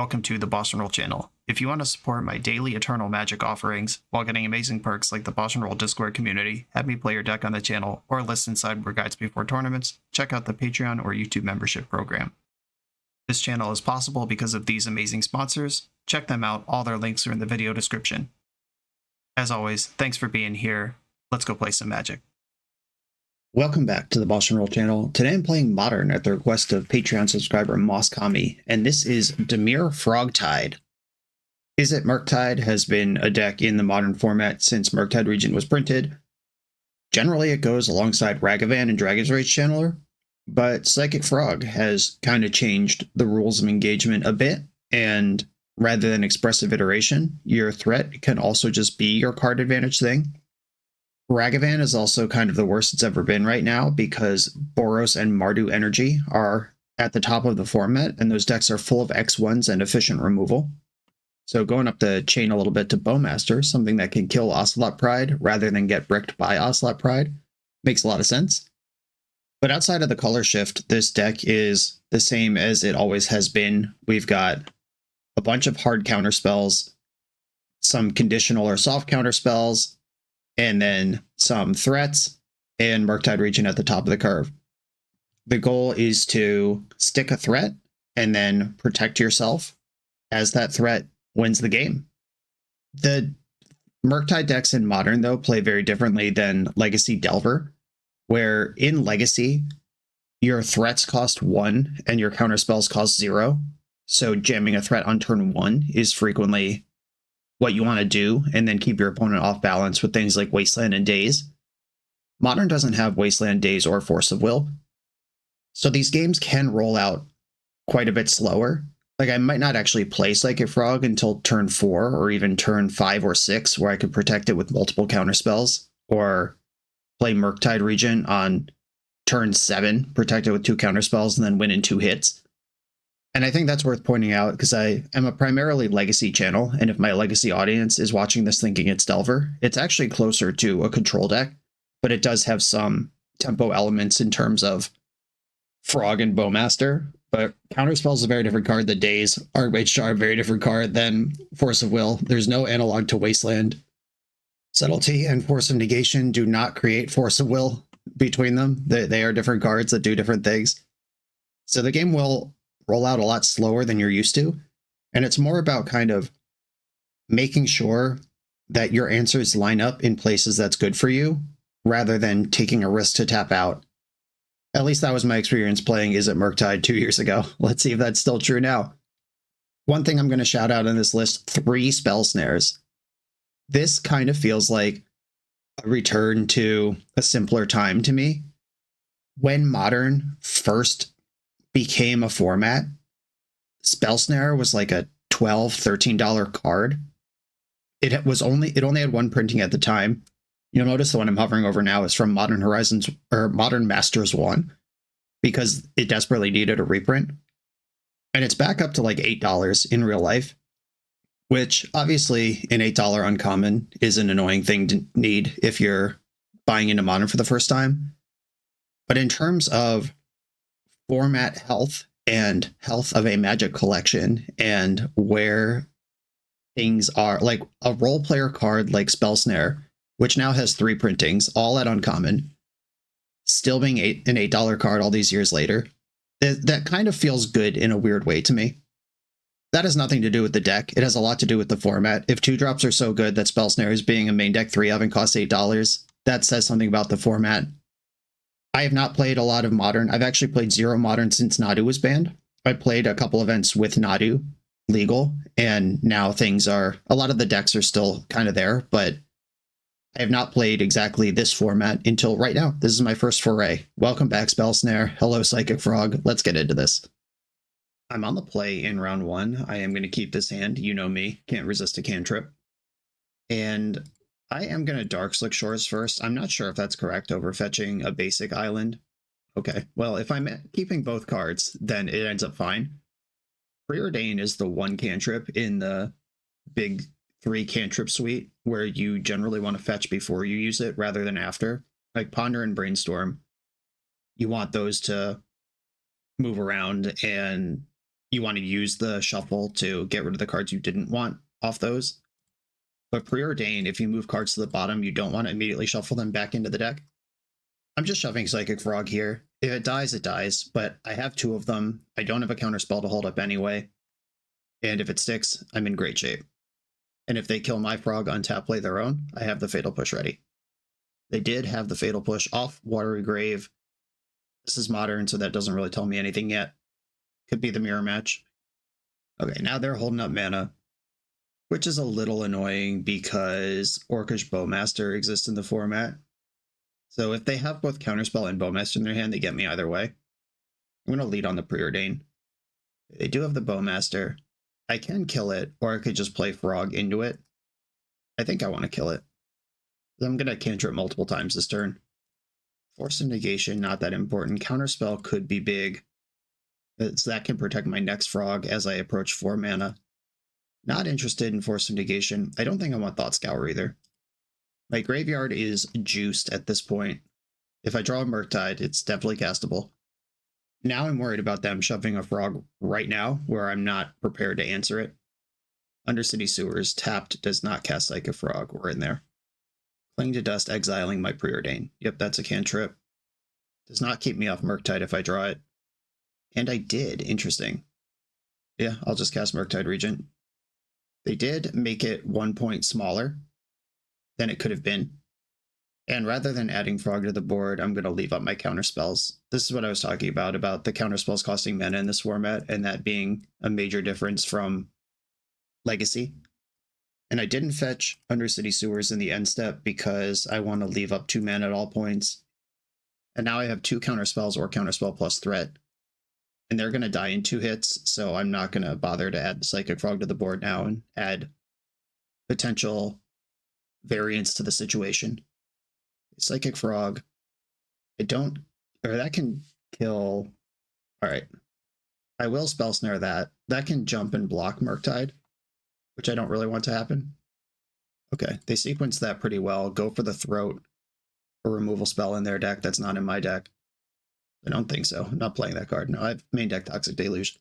welcome to the BoshNRoll channel. If you want to support my daily Eternal Magic offerings while getting amazing perks like the BoshNRoll Discord community, have me play your deck on the channel, or listen sideboard guides before tournaments, check out the Patreon or YouTube membership program. This channel is possible because of these amazing sponsors. Check them out, all their links are in the video description. As always, thanks for being here. Let's go play some Magic. Welcome back to the BoshNRoll channel. Today I'm playing Modern at the request of Patreon subscriber Moskami, and this is Dimir FrogTide. Izzet Murktide has been a deck in the Modern format since Murktide Regent was printed. Generally it goes alongside Ragavan and Dragon's Rage Channeler, but Psychic Frog has kind of changed the rules of engagement a bit, and rather than expressive iteration, your threat can also just be your card advantage thing. Ragavan is also kind of the worst it's ever been right now because Boros and Mardu Energy are at the top of the format, and those decks are full of X1s and efficient removal. So going up the chain a little bit to Bowmaster, something that can kill Ocelot Pride rather than get bricked by Ocelot Pride, makes a lot of sense. But outside of the color shift, this deck is the same as it always has been. We've got a bunch of hard counter spells, some conditional or soft counter spells, and then some threats, and Murktide Regent at the top of the curve. The goal is to stick a threat and then protect yourself as that threat wins the game. The Murktide decks in Modern, though, play very differently than Legacy Delver, where in Legacy, your threats cost 1 and your counterspells cost 0. So jamming a threat on turn 1 is frequently what you want to do, and then keep your opponent off balance with things like Wasteland and Daze. Modern doesn't have Wasteland, Daze, or Force of Will, so these games can roll out quite a bit slower. Like, I might not actually play Psychic Frog until turn 4, or even turn 5 or 6, where I could protect it with multiple counterspells, or play Murktide Regent on turn 7, protect it with 2 counterspells, and then win in 2 hits. And I think that's worth pointing out because I am a primarily Legacy channel, and if my Legacy audience is watching this thinking it's Delver, it's actually closer to a control deck, but it does have some tempo elements in terms of Frog and Bowmaster. But Counterspell is a very different card than Daze. Archmage Jar, a very different card than Force of Will. There's no analog to Wasteland. Subtlety and Force of Negation do not create Force of Will between them. They are different cards that do different things. So the game will roll out a lot slower than you're used to, and it's more about kind of making sure that your answers line up in places that's good for you, rather than taking a risk to tap out. At least that was my experience playing Izzet Murktide 2 years ago. Let's see if that's still true now. One thing I'm going to shout out on this list, 3 Spell Snares. This kind of feels like a return to a simpler time to me. When Modern first became a format, Spell Snare was like a $12, $13 card. It only had 1 printing at the time. You'll notice the one I'm hovering over now is from Modern Horizons or Modern Masters 1, because it desperately needed a reprint. And it's back up to like $8 in real life, which obviously an $8 uncommon is an annoying thing to need if you're buying into Modern for the first time. But in terms of format health and health of a Magic collection, and where things are, like a role player card like Spell Snare, which now has 3 printings, all at uncommon, still being an $8 card all these years later, that kind of feels good in a weird way to me. That has nothing to do with the deck. It has a lot to do with the format. If 2-drops are so good that Spell Snare is being a main deck 3 of and costs $8, that says something about the format. I have not played a lot of Modern. I've actually played 0 Modern since Nadu was banned. I played a couple events with Nadu legal, and now a lot of the decks are still kind of there, but I have not played exactly this format until right now. This is my first foray. Welcome back, Spell Snare. Hello, Psychic Frog. Let's get into this. I'm on the play in round 1. I am going to keep this hand. You know me. Can't resist a cantrip. And I am going to Darkslick Shores first. I'm not sure if that's correct over fetching a basic island. Okay, well, if I'm keeping both cards, then it ends up fine. Preordain is the 1 cantrip in the big 3 cantrip suite, where you generally want to fetch before you use it rather than after. Like Ponder and Brainstorm, you want those to move around and you want to use the shuffle to get rid of the cards you didn't want off those. But Preordain, if you move cards to the bottom, you don't want to immediately shuffle them back into the deck. I'm just shoving Psychic Frog here. If it dies, it dies, but I have 2 of them. I don't have a counterspell to hold up anyway. And if it sticks, I'm in great shape. And if they kill my frog, untap, play their own, I have the Fatal Push ready. They did have the Fatal Push off Watery Grave. This is modern, so that doesn't really tell me anything yet. Could be the mirror match. Okay, now they're holding up mana, which is a little annoying because Orcish Bowmaster exists in the format. So if they have both Counterspell and Bowmaster in their hand, they get me either way. I'm going to lead on the Preordain. They do have the Bowmaster. I can kill it, or I could just play Frog into it. I think I want to kill it. I'm going to cantrip multiple times this turn. Force of Negation, not that important. Counterspell could be big. So that can protect my next Frog as I approach 4 mana. Not interested in Force of Negation. I don't think I want Thought Scour either. My graveyard is juiced at this point. If I draw a Murktide, it's definitely castable. Now I'm worried about them shoving a Frog right now where I'm not prepared to answer it. Undercity Sewers, tapped, does not cast Psychic Frog. We're in there. Cling to Dust, exiling my Preordain. Yep, that's a cantrip. Does not keep me off Murktide if I draw it. And I did. Interesting. Yeah, I'll just cast Murktide Regent. They did make it 1 point smaller than it could have been. And rather than adding Frog to the board, I'm going to leave up my counterspells. This is what I was talking about the counterspells costing mana in this format, and that being a major difference from Legacy. And I didn't fetch Undercity Sewers in the end step because I want to leave up 2 mana at all points. And now I have 2 counterspells or counterspell plus threat. And they're going to die in 2 hits, so I'm not going to bother to add the Psychic Frog to the board now and add potential variance to the situation. Psychic Frog. That can kill. Alright. I will Spell Snare that. That can jump and block Murktide, which I don't really want to happen. Okay, they sequence that pretty well. Go for the Throat, a removal spell in their deck that's not in my deck. I don't think so. I'm not playing that card. No, I have main deck Toxic Deluge.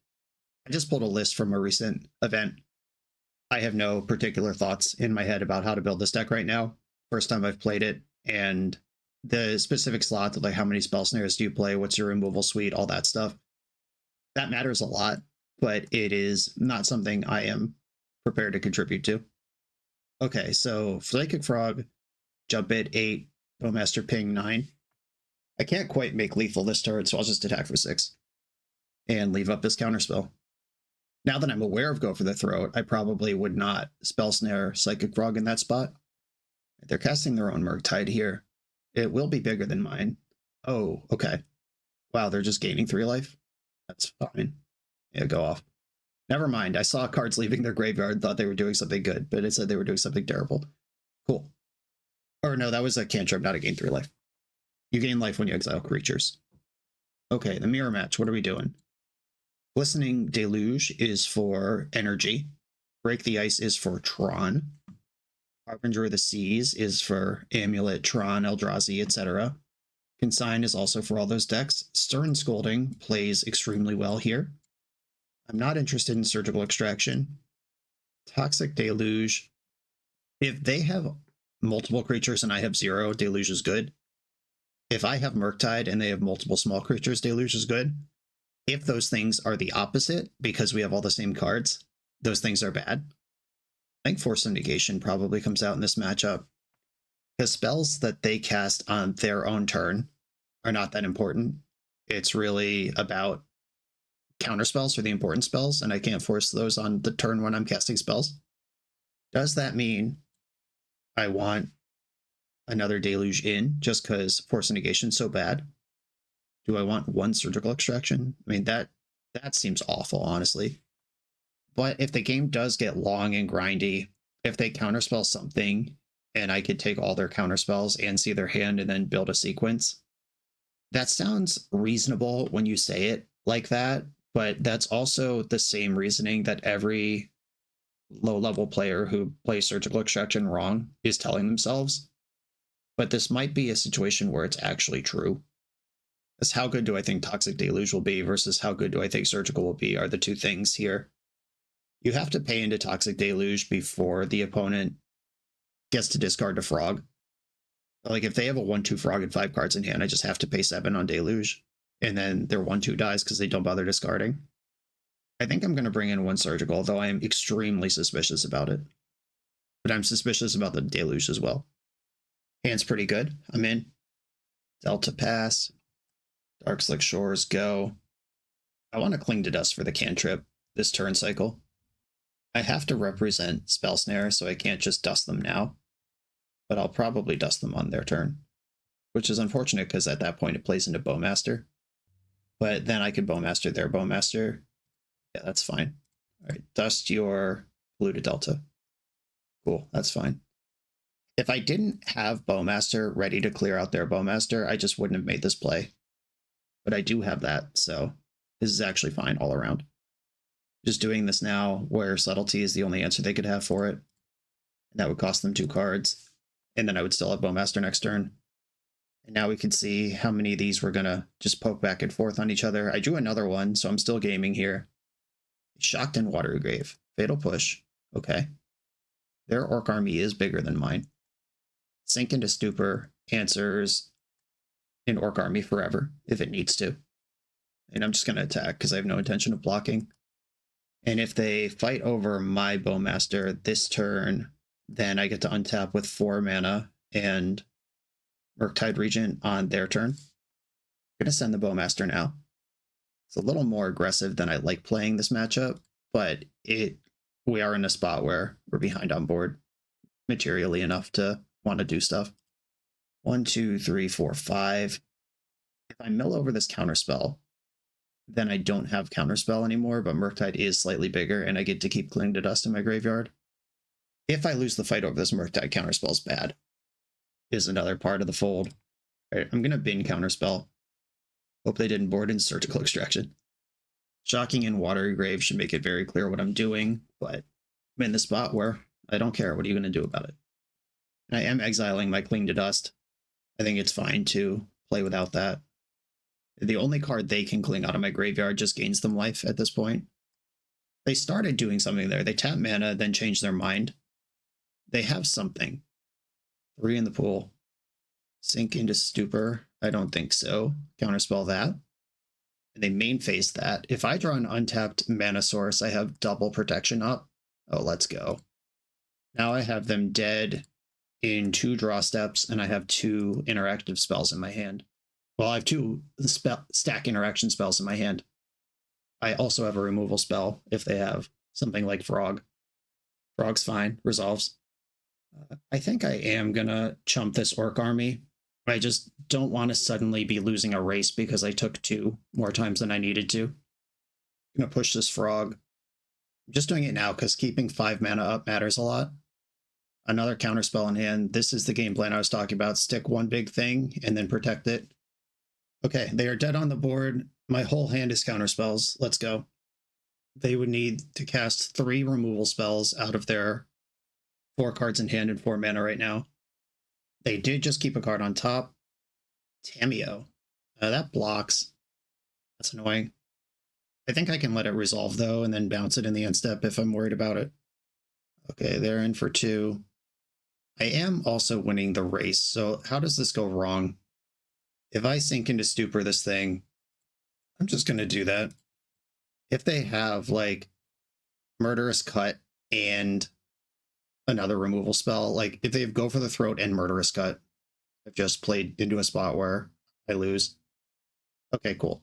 I just pulled a list from a recent event. I have no particular thoughts in my head about how to build this deck right now. First time I've played it, and the specific slots of like how many Spell Snares do you play, what's your removal suite, all that stuff. That matters a lot, but it is not something I am prepared to contribute to. Okay, so Psychic Frog, jump it 8, Bowmaster ping 9. I can't quite make lethal this turn, so I'll just attack for 6 and leave up this counterspell. Now that I'm aware of Go for the Throat, I probably would not Spell Snare Psychic Frog in that spot. They're casting their own Murktide here. It will be bigger than mine. Oh, okay. Wow, they're just gaining 3 life? That's fine. Yeah, go off. Never mind, I saw cards leaving their graveyard, thought they were doing something good, but it said they were doing something terrible. Cool. Or no, that was a cantrip, not a gain 3 life. You gain life when you exile creatures. Okay, the mirror match, what are we doing? Glistening Deluge is for energy. Break the Ice is for Tron. Harbinger of the Seas is for Amulet, Tron, Eldrazi, etc. Consign is also for all those decks. Stern Scolding plays extremely well here. I'm not interested in Surgical Extraction. Toxic Deluge. If they have multiple creatures and I have 0, Deluge is good. If I have Murktide and they have multiple small creatures, Deluge is good. If those things are the opposite, because we have all the same cards, those things are bad. I think Force of Negation probably comes out in this matchup, because spells that they cast on their own turn are not that important. It's really about counterspells for the important spells, and I can't force those on the turn when I'm casting spells. Does that mean I want another Deluge in just because Force of Negation is so bad? Do I want 1 Surgical Extraction? I mean, that seems awful, honestly. But if the game does get long and grindy, if they counterspell something and I could take all their counterspells and see their hand and then build a sequence, that sounds reasonable when you say it like that, but that's also the same reasoning that every low-level player who plays Surgical Extraction wrong is telling themselves. But this might be a situation where it's actually true. Because how good do I think Toxic Deluge will be versus how good do I think Surgical will be are the two things here. You have to pay into Toxic Deluge before the opponent gets to discard a frog. Like if they have a 1/2 frog and 5 cards in hand, I just have to pay 7 on Deluge. And then their 1/2 dies because they don't bother discarding. I think I'm going to bring in 1 Surgical, though I am extremely suspicious about it. But I'm suspicious about the Deluge as well. Hand's pretty good. I'm in. Delta pass. Dark Slick Shores go. I want to Cling to Dust for the cantrip this turn cycle. I have to represent Spell Snare, so I can't just dust them now. But I'll probably dust them on their turn. Which is unfortunate because at that point it plays into Bowmaster. But then I could Bowmaster their Bowmaster. Yeah, that's fine. Alright, dust your blue to Delta. Cool, that's fine. If I didn't have Bowmaster ready to clear out their Bowmaster, I just wouldn't have made this play. But I do have that, so this is actually fine all around. Just doing this now where Subtlety is the only answer they could have for it. And that would cost them 2 cards. And then I would still have Bowmaster next turn. And now we can see how many of these we're going to just poke back and forth on each other. I drew another one, so I'm still gaming here. Shocked in Watery Grave. Fatal Push. Okay. Their Orc army is bigger than mine. Sink into Stupor answers an Orc army forever if it needs to. And I'm just going to attack because I have no intention of blocking. And if they fight over my Bowmaster this turn, then I get to untap with 4 mana and Murktide Regent on their turn. I'm going to send the Bowmaster now. It's a little more aggressive than I like playing this matchup, but we are in a spot where we're behind on board materially enough to want to do stuff. 1, 2, 3, 4, 5. If I mill over this Counterspell, then I don't have Counterspell anymore, but Murktide is slightly bigger, and I get to keep Cling to Dust in my graveyard. If I lose the fight over this Murktide, Counterspell's bad. Is another part of the fold. All right, I'm going to bin Counterspell. Hope they didn't board in Surgical Extraction. Shocking in Watery Grave should make it very clear what I'm doing, but I'm in the spot where I don't care. What are you going to do about it? And I am exiling my Cling to Dust. I think it's fine to play without that. The only card they can cling out of my graveyard just gains them life at this point. They started doing something there. They tap mana, then change their mind. They have something. 3 in the pool. Sink into Stupor. I don't think so. Counterspell that. And they main phase that. If I draw an untapped mana source, I have double protection up. Oh, let's go. Now I have them dead in 2 draw steps, and I have 2 interactive spells in my hand. Well, I have 2 stack interaction spells in my hand. I also have a removal spell if they have something like Frog. Frog's fine, resolves. I think I am going to chump this Orc army. I just don't want to suddenly be losing a race because I took 2 more times than I needed to. I'm going to push this Frog. I'm just doing it now because keeping 5 mana up matters a lot. Another counterspell in hand. This is the game plan I was talking about. Stick 1 big thing and then protect it. Okay, they are dead on the board. My whole hand is counterspells. Let's go. They would need to cast 3 removal spells out of their 4 cards in hand and 4 mana right now. They did just keep a card on top. Tameo. That blocks. That's annoying. I think I can let it resolve, though, and then bounce it in the end step if I'm worried about it. Okay, they're in for 2. I am also winning the race, so how does this go wrong? If I sink into Stupor this thing, I'm just going to do that. If they have, like, Murderous Cut and another removal spell, like, if they have Go for the Throat and Murderous Cut, I've just played into a spot where I lose. Okay, cool.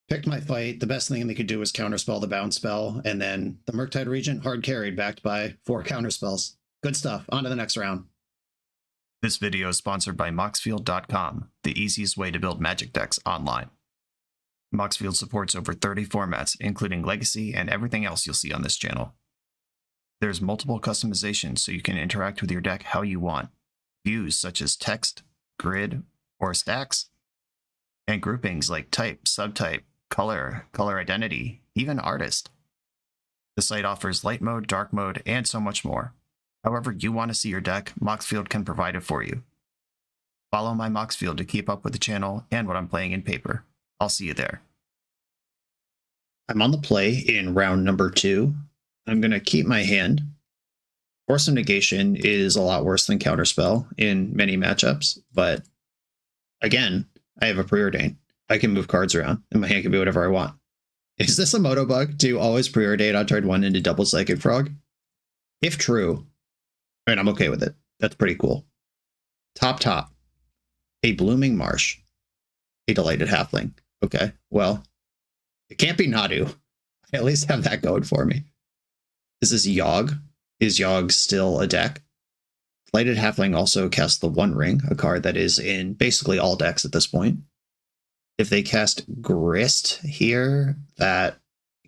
Picked my fight. The best thing they could do was counterspell the bounce spell, and then the Murktide Regent hard carried backed by 4 counterspells. Good stuff. On to the next round. This video is sponsored by Moxfield.com, the easiest way to build Magic decks online. Moxfield supports over 30 formats, including Legacy and everything else you'll see on this channel. There's multiple customizations so you can interact with your deck how you want. Views such as text, grid, or stacks. And groupings like type, subtype, color, color identity, even artist. The site offers light mode, dark mode, and so much more. However you want to see your deck, Moxfield can provide it for you. Follow my Moxfield to keep up with the channel and what I'm playing in paper. I'll see you there. I'm on the play in round number 2. I'm going to keep my hand. Force of Negation is a lot worse than Counterspell in many matchups, but again, I have a Preordain. I can move cards around, and my hand can be whatever I want. Is this a moto bug to always Preordain on turn 1 into double Psychic Frog? If true, I mean, I'm okay with it. That's pretty cool. Top. A Blooming Marsh. A Delighted Halfling. Okay, well, it can't be Nadu. I at least have that going for me. Is this Yogg? Is Yogg still a deck? Delighted Halfling also casts the One Ring, a card that is in basically all decks at this point. If they cast Grist here, that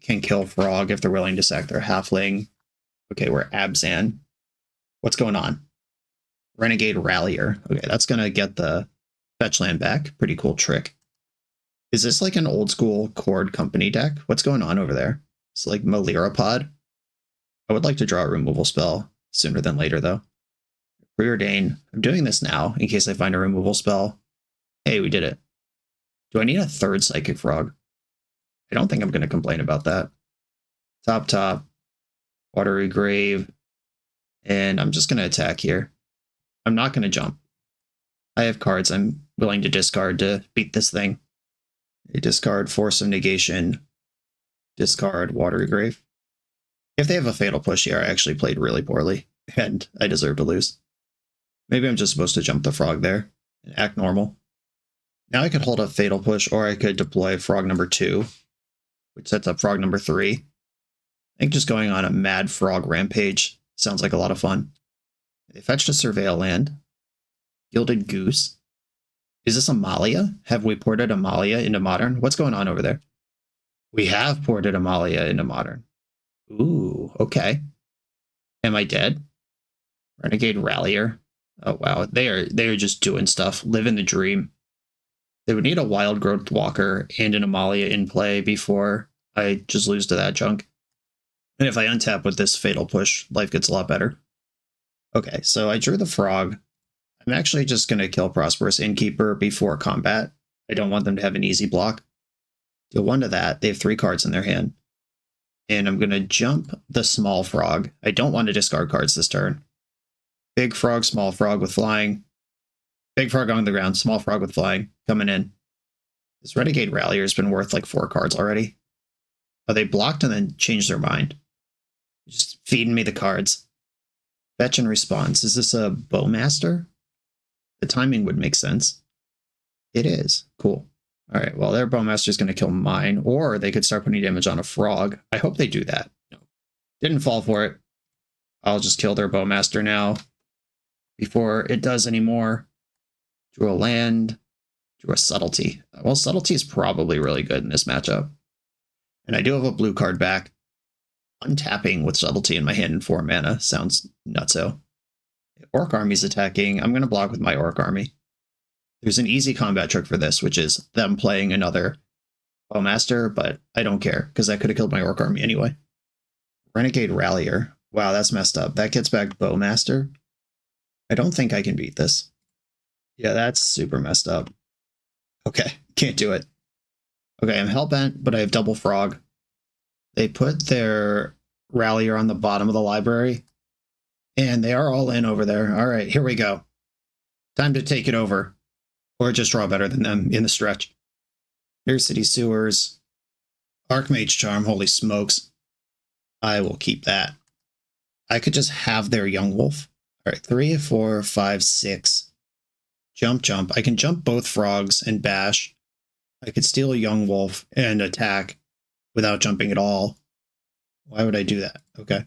can kill Frog if they're willing to sack their Halfling. Okay, we're Abzan. What's going on? Renegade Rallier. Okay, that's going to get the fetch land back. Pretty cool trick. Is this like an old school Cord Company deck? What's going on over there? It's like Melirapod. I would like to draw a removal spell sooner than later, though. Preordain. I'm doing this now in case I find a removal spell. Hey, we did it. Do I need a third Psychic Frog? I don't think I'm going to complain about that. Top. Watery Grave. And I'm just going to attack here. I'm not going to jump. I have cards I'm willing to discard to beat this thing. I discard Force of Negation. Discard Watery Grave. If they have a Fatal Push here, I actually played really poorly, and I deserve to lose. Maybe I'm just supposed to jump the Frog there and act normal. Now I could hold up Fatal Push, or I could deploy Frog number 2, which sets up Frog number 3. I think just going on a mad Frog rampage sounds like a lot of fun. They fetched a Surveil land. Gilded Goose. Is this Amalia? Have we ported Amalia into Modern? What's going on over there? We have ported Amalia into Modern. Ooh, okay. Am I dead? Renegade Rallier. Oh wow, they are just doing stuff, living the dream. They would need a Wild Growth Walker and an Amalia in play before I just lose to that junk. And if I untap with this Fatal Push, life gets a lot better. Okay, so I drew the Frog. I'm actually just going to kill Prosperous Innkeeper before combat. I don't want them to have an easy block. Deal 1 to that. They have 3 cards in their hand. And I'm going to jump the small Frog. I don't want to discard cards this turn. Big Frog, small Frog with flying. Big Frog on the ground, small Frog with flying. Coming in. This Renegade Rallier has been worth like 4 cards already. Oh, they blocked and then changed their mind. Just feeding me the cards. Fetch and response. Is this a Bowmaster? The timing would make sense. It is. Cool. All right, well, their Bowmaster is going to kill mine, or they could start putting damage on a Frog. I hope they do that. No. Didn't fall for it. I'll just kill their Bowmaster now before it does any more. Drew a land. Drew a Subtlety. Well, Subtlety is probably really good in this matchup. And I do have a blue card back. Untapping with Subtlety in my hand in 4 mana sounds nutso. Orc Army's attacking. I'm going to block with my Orc Army. There's an easy combat trick for this, which is them playing another Bowmaster, but I don't care, because that could have killed my Orc Army anyway. Renegade Rallier. Wow, that's messed up. That gets back Bowmaster. I don't think I can beat this. Yeah, that's super messed up. Okay, can't do it. Okay, I'm Hellbent, but I have double Frog. They put their Rallier on the bottom of the library, and they are all in over there. All right, here we go. Time to take it over, or just draw better than them in the stretch. Here's City Sewers. Archmage Charm, holy smokes. I will keep that. I could just have their Young Wolf. All right, 3, 4, 5, 6. Jump. I can jump both Frogs and bash. I could steal a Young Wolf and attack without jumping at all. Why would I do that? Okay.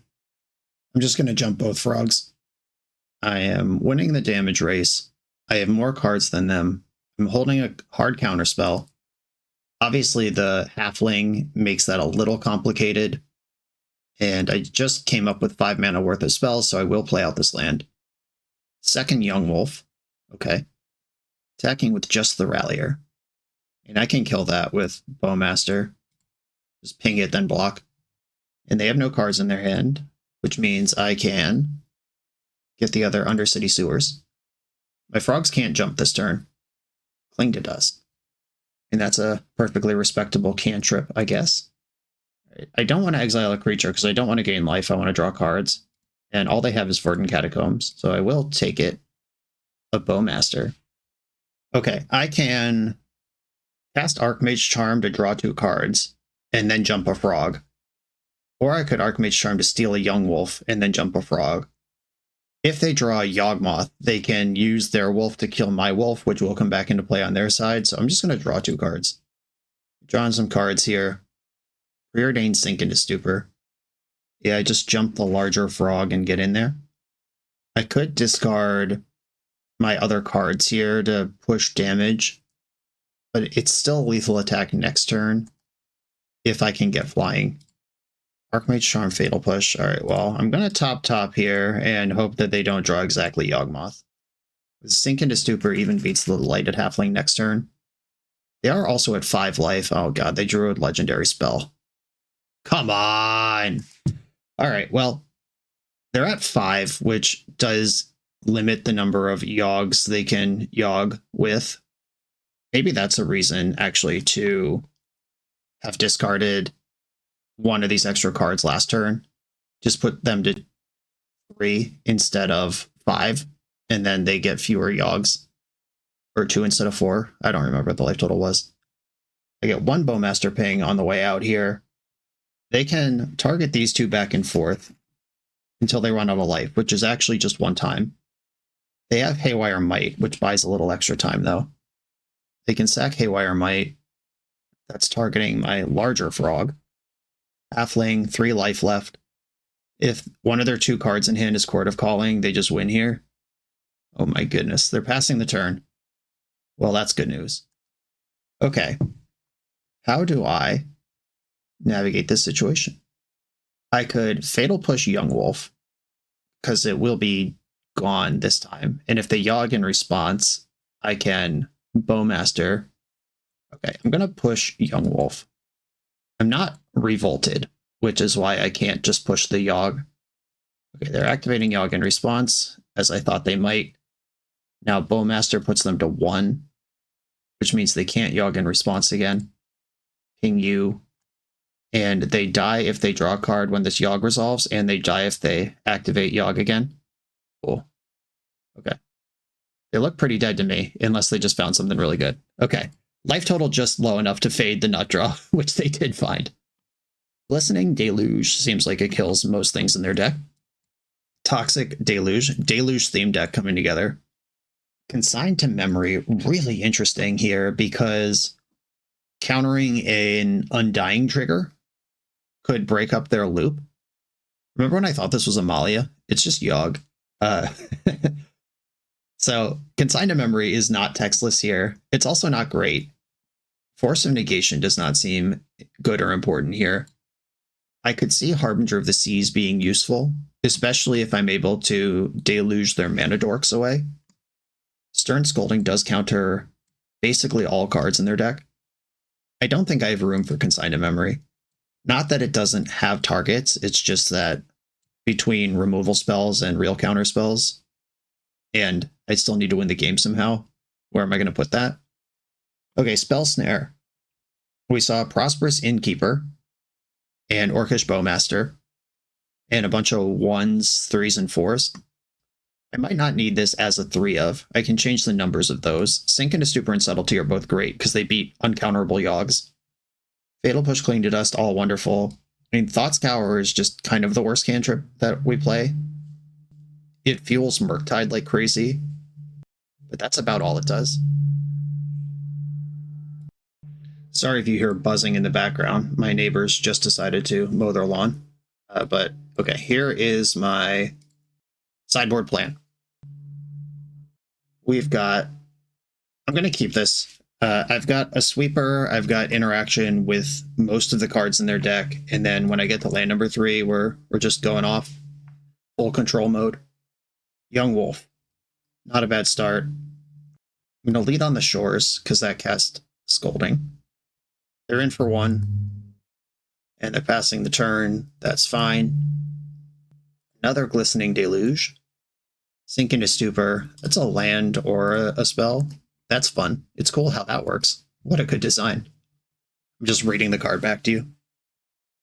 I'm just going to jump both Frogs. I am winning the damage race. I have more cards than them. I'm holding a hard counter spell. Obviously, the Halfling makes that a little complicated. And I just came up with 5 mana worth of spells, so I will play out this land. Second Young Wolf. Okay. Attacking with just the Rallier. And I can kill that with Bowmaster. Just ping it, then block. And they have no cards in their hand, which means I can get the other Undercity Sewers. My Frogs can't jump this turn. Cling to Dust. And that's a perfectly respectable cantrip, I guess. I don't want to exile a creature because I don't want to gain life. I want to draw cards. And all they have is Verdant Catacombs, so I will take it. A Bowmaster. Okay, I can cast Archmage Charm to draw 2 cards, and then jump a frog. Or I could Archmage Charm to steal a Young Wolf, and then jump a frog. If they draw a Yawgmoth, they can use their wolf to kill my wolf, which will come back into play on their side, so I'm just going to draw 2 cards. Drawing some cards here. Preordained Sink into Stupor. Yeah, I just jump the larger frog and get in there. I could discard my other cards here to push damage, but it's still lethal attack next turn if I can get flying. Archmage Charm, Fatal Push. Alright, well, I'm going to top here and hope that they don't draw exactly Yawgmoth. Sink into Stupor even beats the Lighted Halfling next turn. They are also at 5 life. Oh god, they drew a legendary spell. Come on! Alright, well, they're at 5, which does limit the number of Yogs they can Yogg with. Maybe that's a reason, actually, to have discarded one of these extra cards last turn. Just put them to 3 instead of 5, and then they get fewer Yogs. Or 2 instead of 4. I don't remember what the life total was. I get 1 Bowmaster ping on the way out here. They can target these 2 back and forth until they run out of life, which is actually just 1 time. They have Haywire Might, which buys a little extra time, though. They can sack Haywire Might. That's targeting my larger frog. Halfling, 3 life left. If one of their 2 cards in hand is Court of Calling, they just win here. Oh my goodness, they're passing the turn. Well, that's good news. Okay. How do I navigate this situation? I could Fatal Push Young Wolf, because it will be gone this time. And if they Yogg in response, I can Bowmaster. Okay, I'm going to push Young Wolf. I'm not revolted, which is why I can't just push the Yogg. Okay, they're activating Yogg in response, as I thought they might. Now Bowmaster puts them to 1, which means they can't Yogg in response again. Ping you. And they die if they draw a card when this Yogg resolves, and they die if they activate Yogg again. Cool. Okay. They look pretty dead to me, unless they just found something really good. Okay. Life total just low enough to fade the nut draw, which they did find. Glistening Deluge seems like it kills most things in their deck. Toxic Deluge. Deluge theme deck coming together. Consigned to Memory, really interesting here because countering an Undying trigger could break up their loop. Remember when I thought this was Amalia? It's just Yogg. So Consigned to Memory is not textless here. It's also not great. Force of Negation does not seem good or important here. I could see Harbinger of the Seas being useful, especially if I'm able to deluge their mana dorks away. Stern Scolding does counter basically all cards in their deck. I don't think I have room for Consigned to Memory. Not that it doesn't have targets, it's just that between removal spells and real counter spells, and I still need to win the game somehow. Where am I going to put that? Okay, Spell Snare. We saw Prosperous Innkeeper and Orcish Bowmaster and a bunch of 1s, 3s, and 4s. I might not need this as a 3 of. I can change the numbers of those. Sink into Stupor and Subtlety are both great because they beat uncounterable Yoggs. Fatal Push, Cling to Dust, all wonderful. I mean, Thought Scour is just kind of the worst cantrip that we play. It fuels Murktide like crazy, but that's about all it does. Sorry if you hear buzzing in the background. My neighbors just decided to mow their lawn. But okay, here is my sideboard plan. We've got, I'm going to keep this. I've got a sweeper, I've got interaction with most of the cards in their deck, and then when I get to land number 3, we're just going off. Full control mode. Young Wolf. Not a bad start. I'm going to lead on the Shores, because that cast Scolding. They're in for 1. And they're passing the turn. That's fine. Another Glistening Deluge. Sink into Stupor. That's a land or a spell. That's fun. It's cool how that works. What a good design. I'm just reading the card back to you.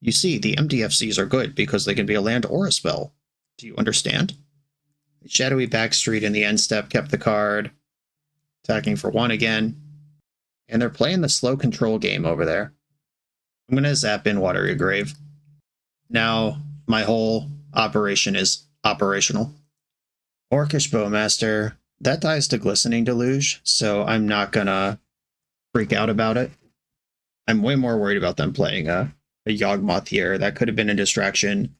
You see, the MDFCs are good because they can be a land or a spell. Do you understand? Shadowy Backstreet in the end step kept the card. Attacking for 1 again. And they're playing the slow control game over there. I'm going to zap in Watery Grave. Now, my whole operation is operational. Orcish Bowmaster. That dies to Glistening Deluge, so I'm not going to freak out about it. I'm way more worried about them playing a Yawgmoth here. That could have been a distraction.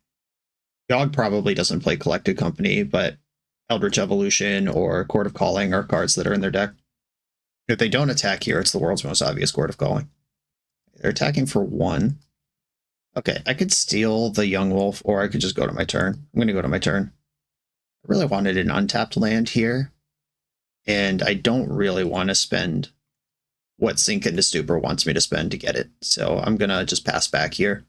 Yawg probably doesn't play Collected Company, but Eldritch Evolution or Court of Calling are cards that are in their deck. If they don't attack here, it's the world's most obvious Court of Calling. They're attacking for 1. Okay, I could steal the Young Wolf, or I could just go to my turn. I'm going to go to my turn. I really wanted an untapped land here, and I don't really want to spend what Sink into Stupor wants me to spend to get it, so I'm going to just pass back here.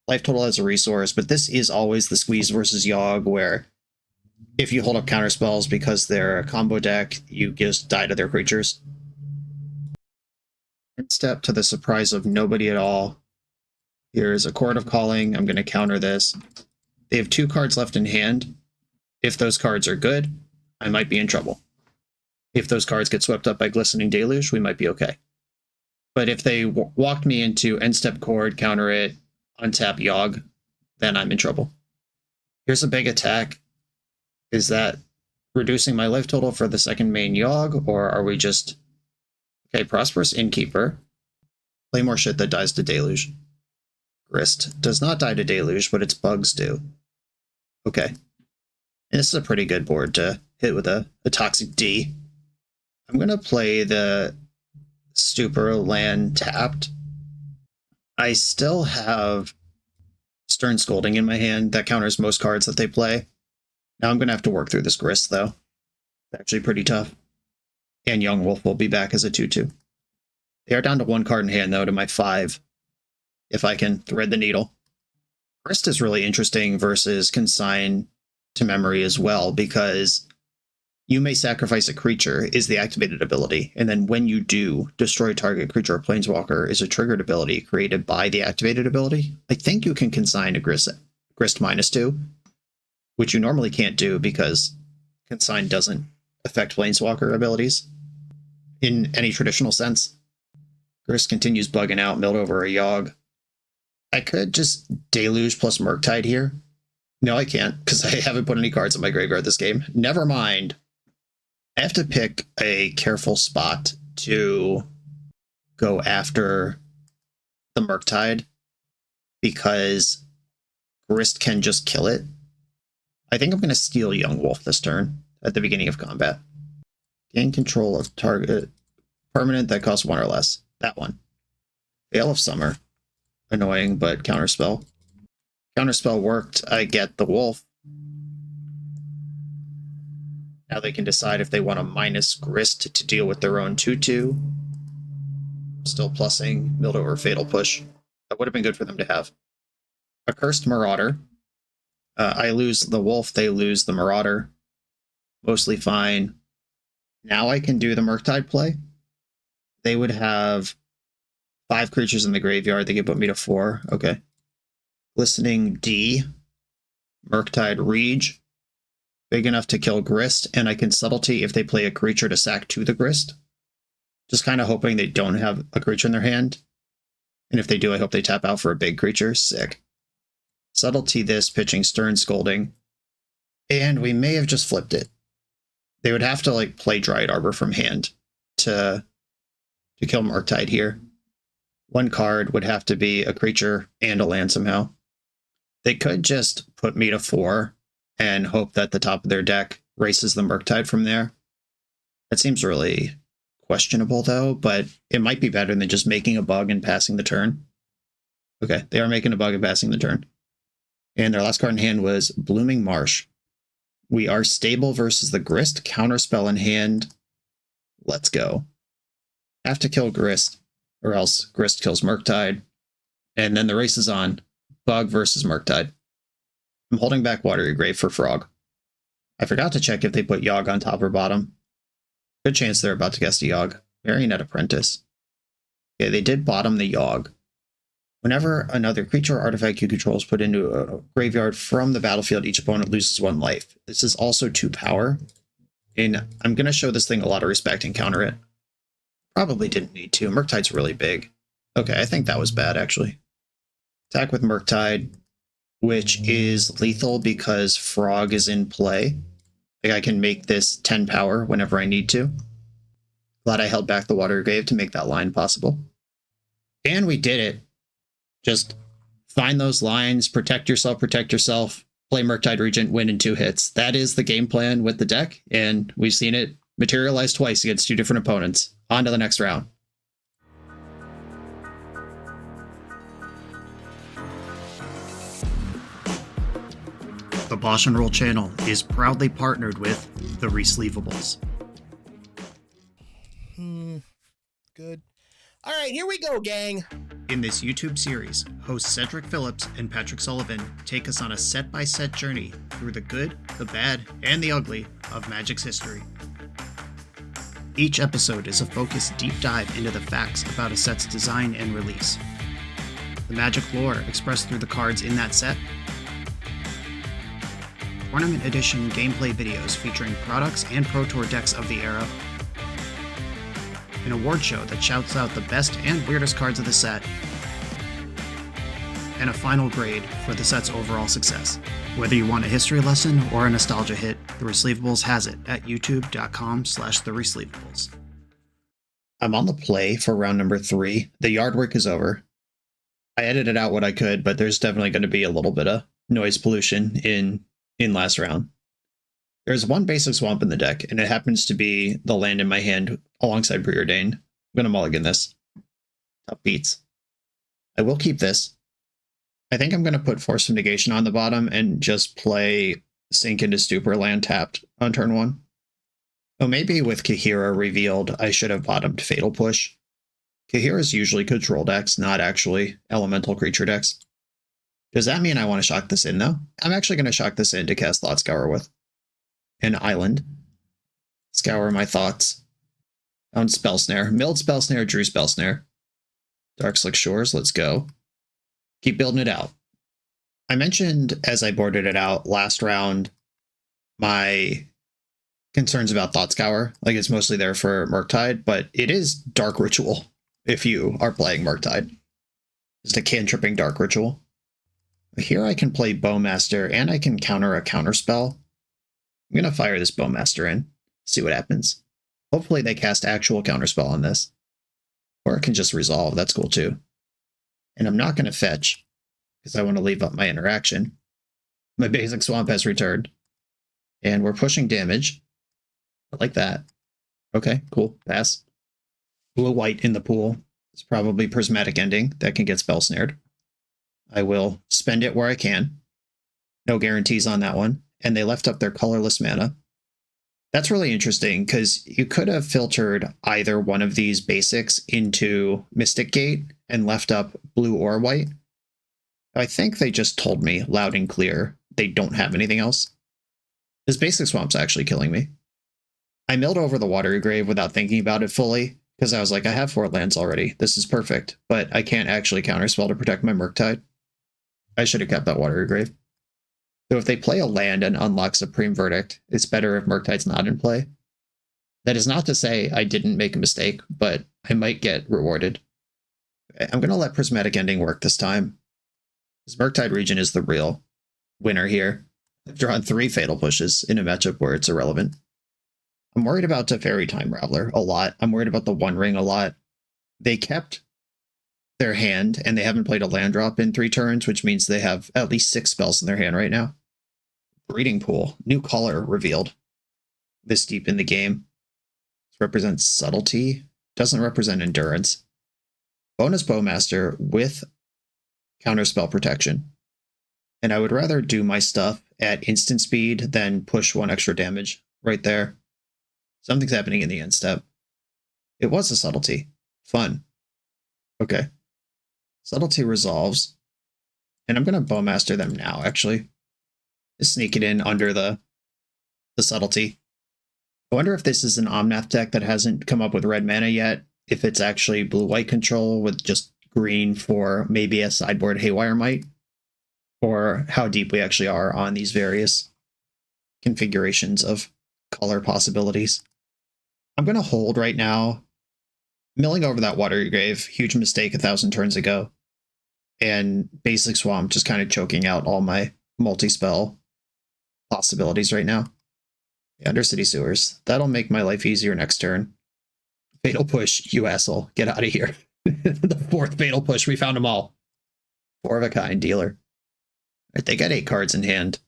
Life total as a resource, but this is always the squeeze versus Yawg, where if you hold up counterspells because they're a combo deck, you just die to their creatures. And step to the surprise of nobody at all. Here's a Court of Calling. I'm going to counter this. They have 2 cards left in hand. If those cards are good, I might be in trouble. If those cards get swept up by Glistening Deluge, we might be okay. But if they walked me into end step Chord, counter it, untap Yawg, then I'm in trouble. Here's a big attack. Is that reducing my life total for the second main Yawg, or are we just... Okay, Prosperous Innkeeper. Play more shit that dies to Deluge. Grist does not die to Deluge, but its bugs do. Okay. And this is a pretty good board to hit with a Toxic D. I'm going to play the Stupor land tapped. I still have Stern Scolding in my hand. That counters most cards that they play. Now I'm going to have to work through this Grist, though. It's actually pretty tough. And Young Wolf will be back as a 2/2. They are down to 1 card in hand, though, to my 5. If I can thread the needle. Grist is really interesting versus Consign to Memory as well, because you may sacrifice a creature is the activated ability, and then when you do, destroy target creature or planeswalker is a triggered ability created by the activated ability. I think you can consign a Grist -2, which you normally can't do because Consign doesn't affect planeswalker abilities in any traditional sense. Grist continues bugging out, milled over a Yawg. I could just Deluge plus Murktide here. No, I can't, because I haven't put any cards in my graveyard this game. Never mind. I have to pick a careful spot to go after the Murktide, because Grist can just kill it. I think I'm going to steal Young Wolf this turn at the beginning of combat. Gain control of target permanent that costs 1 or less. That one. Veil of Summer. Annoying, but counterspell. Counterspell worked. I get the Wolf. Now they can decide if they want to minus Grist to deal with their own 2/2. Still plussing. Milled over Fatal Push. That would have been good for them to have. A Cursed Marauder. I lose the Wolf, they lose the Marauder. Mostly fine. Now I can do the Murktide play. They would have 5 creatures in the graveyard. They could put me to 4. Okay. Glistening D. Murktide Rege. Big enough to kill Grist, and I can Subtlety if they play a creature to sack to the Grist. Just kind of hoping they don't have a creature in their hand. And if they do, I hope they tap out for a big creature. Sick. Subtlety this, pitching Stern Scolding. And we may have just flipped it. They would have to like play Dryad Arbor from hand to kill Murktide here. 1 card would have to be a creature and a land somehow. They could just put me to 4 and hope that the top of their deck races the Murktide from there. That seems really questionable, though, but it might be better than just making a bug and passing the turn. Okay, they are making a bug and passing the turn. And their last card in hand was Blooming Marsh. We are stable versus the Grist. Counterspell in hand. Let's go. Have to kill Grist, or else Grist kills Murktide. And then the race is on. Bug versus Murktide. I'm holding back Watery Grave for Frog. I forgot to check if they put Yawg on top or bottom. Good chance they're about to cast a Yawg. Marionette Apprentice. Okay, they did bottom the Yogg. Whenever another creature or artifact you control is put into a graveyard from the battlefield, each opponent loses 1 life. This is also 2 power. And I'm going to show this thing a lot of respect and counter it. Probably didn't need to. Murktide's really big. Okay, I think that was bad, actually. Attack with Murktide, which is lethal because Frog is in play. Like, I can make this 10 power whenever I need to. Glad I held back the Water Grave to make that line possible. And we did it. Just find those lines, protect yourself, play Murktide Regent, win in 2 hits. That is the game plan with the deck, and we've seen it materialize twice against 2 different opponents. On to the next round. The BoshNRoll channel is proudly partnered with the Resleevables. Good. All right, here we go, gang. In this YouTube series, hosts Cedric Phillips and Patrick Sullivan take us on a set-by-set journey through the good, the bad, and the ugly of Magic's history. Each episode is a focused deep dive into the facts about a set's design and release, the Magic lore expressed through the cards in that set, Tournament Edition gameplay videos featuring products and Pro Tour decks of the era, an award show that shouts out the best and weirdest cards of the set, and a final grade for the set's overall success. Whether you want a history lesson or a nostalgia hit, The Resleevables has it at youtube.com/TheResleevables. I'm on the play for round number 3. The yard work is over. I edited out what I could, but there's definitely going to be a little bit of noise pollution in last round. There's 1 basic swamp in the deck, and it happens to be the land in my hand alongside Preordained. I'm going to mulligan this. Tough beats. I will keep this. I think I'm going to put Force of Negation on the bottom and just play Sink into Stupor land tapped on turn 1. Oh, maybe with Kahira revealed, I should have bottomed Fatal Push. Kahira's usually control decks, not actually elemental creature decks. Does that mean I want to shock this in, though? I'm actually going to shock this in to cast Thought Scour with an island. Scour my thoughts. Found Spell Snare. Milled Spell Snare, drew Spell Snare. Darkslick Shores, let's go. Keep building it out. I mentioned as I boarded it out last round my concerns about Thought Scour. Like, it's mostly there for Murktide, but it is Dark Ritual if you are playing Murktide. Just a cantripping Dark Ritual. Here I can play Bowmaster and I can counter a counterspell. I'm going to fire this Bowmaster in, see what happens. Hopefully they cast actual counterspell on this. Or it can just resolve, that's cool too. And I'm not going to fetch, because I want to leave up my interaction. My basic swamp has returned. And we're pushing damage. Like that. Okay, cool, pass. Blue-white in the pool. It's probably Prismatic Ending that can get spell snared. I will spend it where I can. No guarantees on that one. And they left up their colorless mana. That's really interesting, because you could have filtered either one of these basics into Mystic Gate and left up blue or white. I think they just told me loud and clear they don't have anything else. This basic swamp's actually killing me. I milled over the Watery Grave without thinking about it fully, because I was like, I have 4 lands already. This is perfect, but I can't actually counterspell to protect my Murktide. I should have kept that Watery Grave. So if they play a land and unlock Supreme Verdict, it's better if Murktide's not in play. That is not to say I didn't make a mistake, but I might get rewarded. I'm going to let Prismatic Ending work this time. This Murktide region is the real winner here. I've drawn 3 Fatal Pushes in a matchup where it's irrelevant. I'm worried about Teferi Time Raveler a lot. I'm worried about the One Ring a lot. They kept their hand, and they haven't played a land drop in 3 turns, which means they have at least 6 spells in their hand right now. Breeding Pool, new color revealed this deep in the game. This represents subtlety, doesn't represent endurance. Bonus Bowmaster with counterspell protection. And I would rather do my stuff at instant speed than push 1 extra damage right there. Something's happening in the end step. It was a subtlety. Fun. Okay. Subtlety resolves. And I'm going to Bowmaster them now, actually. Just sneak it in under the subtlety. I wonder if this is an Omnath deck that hasn't come up with red mana yet. if it's actually blue-white control with just green for maybe a sideboard Haywire Might, or how deep we actually are on these various configurations of color possibilities. I'm going to hold right now. Milling over that Watery Grave, huge mistake 1,000 turns ago. And Basic Swamp just kind of choking out all my multi-spell possibilities right now. Undercity Sewers. That'll make my life easier next turn. Fatal Push, you asshole. Get out of here. The 4th Fatal Push, we found them all. 4 of a kind dealer. Right, they got 8 cards in hand.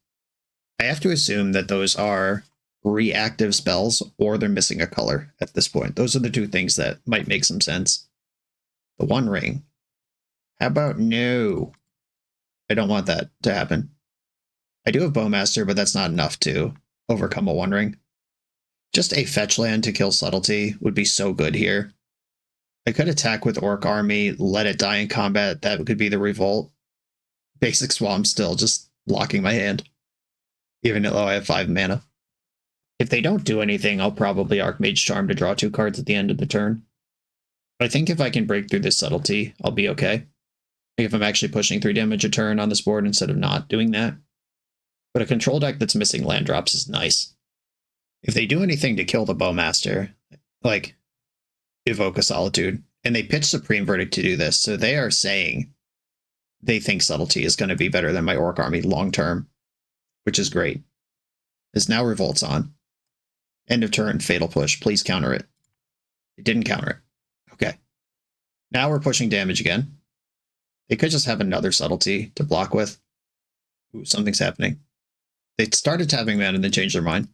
I have to assume that those are reactive spells or they're missing a color at this point. Those are the 2 things that might make some sense. The One Ring. How about no? I don't want that to happen. I do have Bowmaster, but that's not enough to overcome a One Ring. Just a fetch land to kill Subtlety would be so good here. I could attack with Orc Army, let it die in combat. That could be the Revolt. Basic Swamp still just blocking my hand. Even though I have 5 mana. If they don't do anything, I'll probably Archmage Charm to draw 2 cards at the end of the turn. I think if I can break through this Subtlety, I'll be okay. If I'm actually pushing 3 damage a turn on this board instead of not doing that. But a control deck that's missing land drops is nice. If they do anything to kill the Bowmaster, like Evoke a Solitude, and they pitch Supreme Verdict to do this, so they are saying they think Subtlety is going to be better than my Orc Army long term, which is great. This now Revolt's on. End of turn, Fatal Push. Please counter it. It didn't counter it. Okay. Now we're pushing damage again. They could just have another Subtlety to block with. Ooh, something's happening. They started tapping mana and then changed their mind.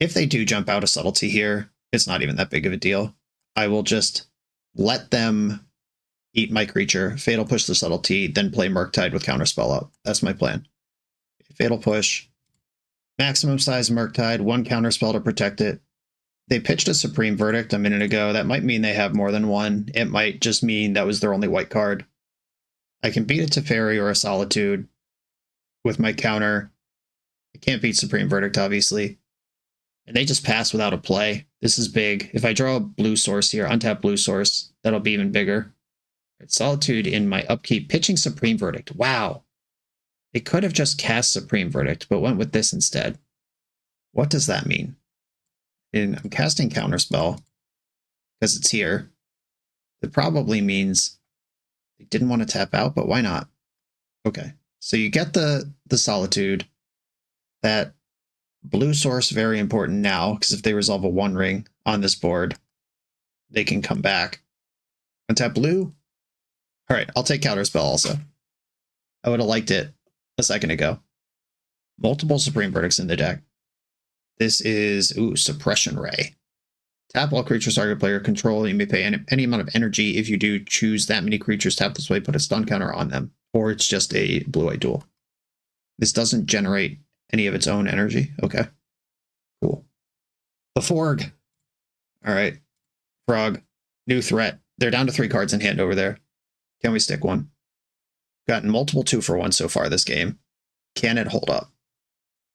If they do jump out a Subtlety here, it's not even that big of a deal. I will just let them eat my creature, Fatal Push the Subtlety, then play Murktide with Counterspell up. That's my plan. Fatal Push. Maximum size Murktide, 1 Counterspell to protect it. They pitched a Supreme Verdict a minute ago. That might mean they have more than one. It might just mean that was their only white card. I can beat a Teferi or a Solitude with my counter. I can't beat Supreme Verdict, obviously. And they just pass without a play. This is big. If I draw a blue source here, untap blue source, that'll be even bigger. Solitude in my upkeep, pitching Supreme Verdict. Wow. They could have just cast Supreme Verdict, but went with this instead. What does that mean? And I'm casting Counterspell because it's here. It probably means they didn't want to tap out, but why not? Okay, so you get the Solitude. That blue source, very important now, because if they resolve a One Ring on this board, they can come back. Untap blue? Alright, I'll take Counterspell also. I would have liked it a second ago. Multiple Supreme Verdicts in the deck. This is, Suppression Ray. Tap all creatures target player control. You may pay any amount of energy. If you do, choose that many creatures, tap this way, put a stun counter on them. Or it's just a blue-white duel. This doesn't generate any of its own energy. Okay. Cool. The Forg. Alright. Frog. New threat. They're down to 3 cards in hand over there. Can we stick one? Gotten multiple 2-for-1 so far this game. Can it hold up?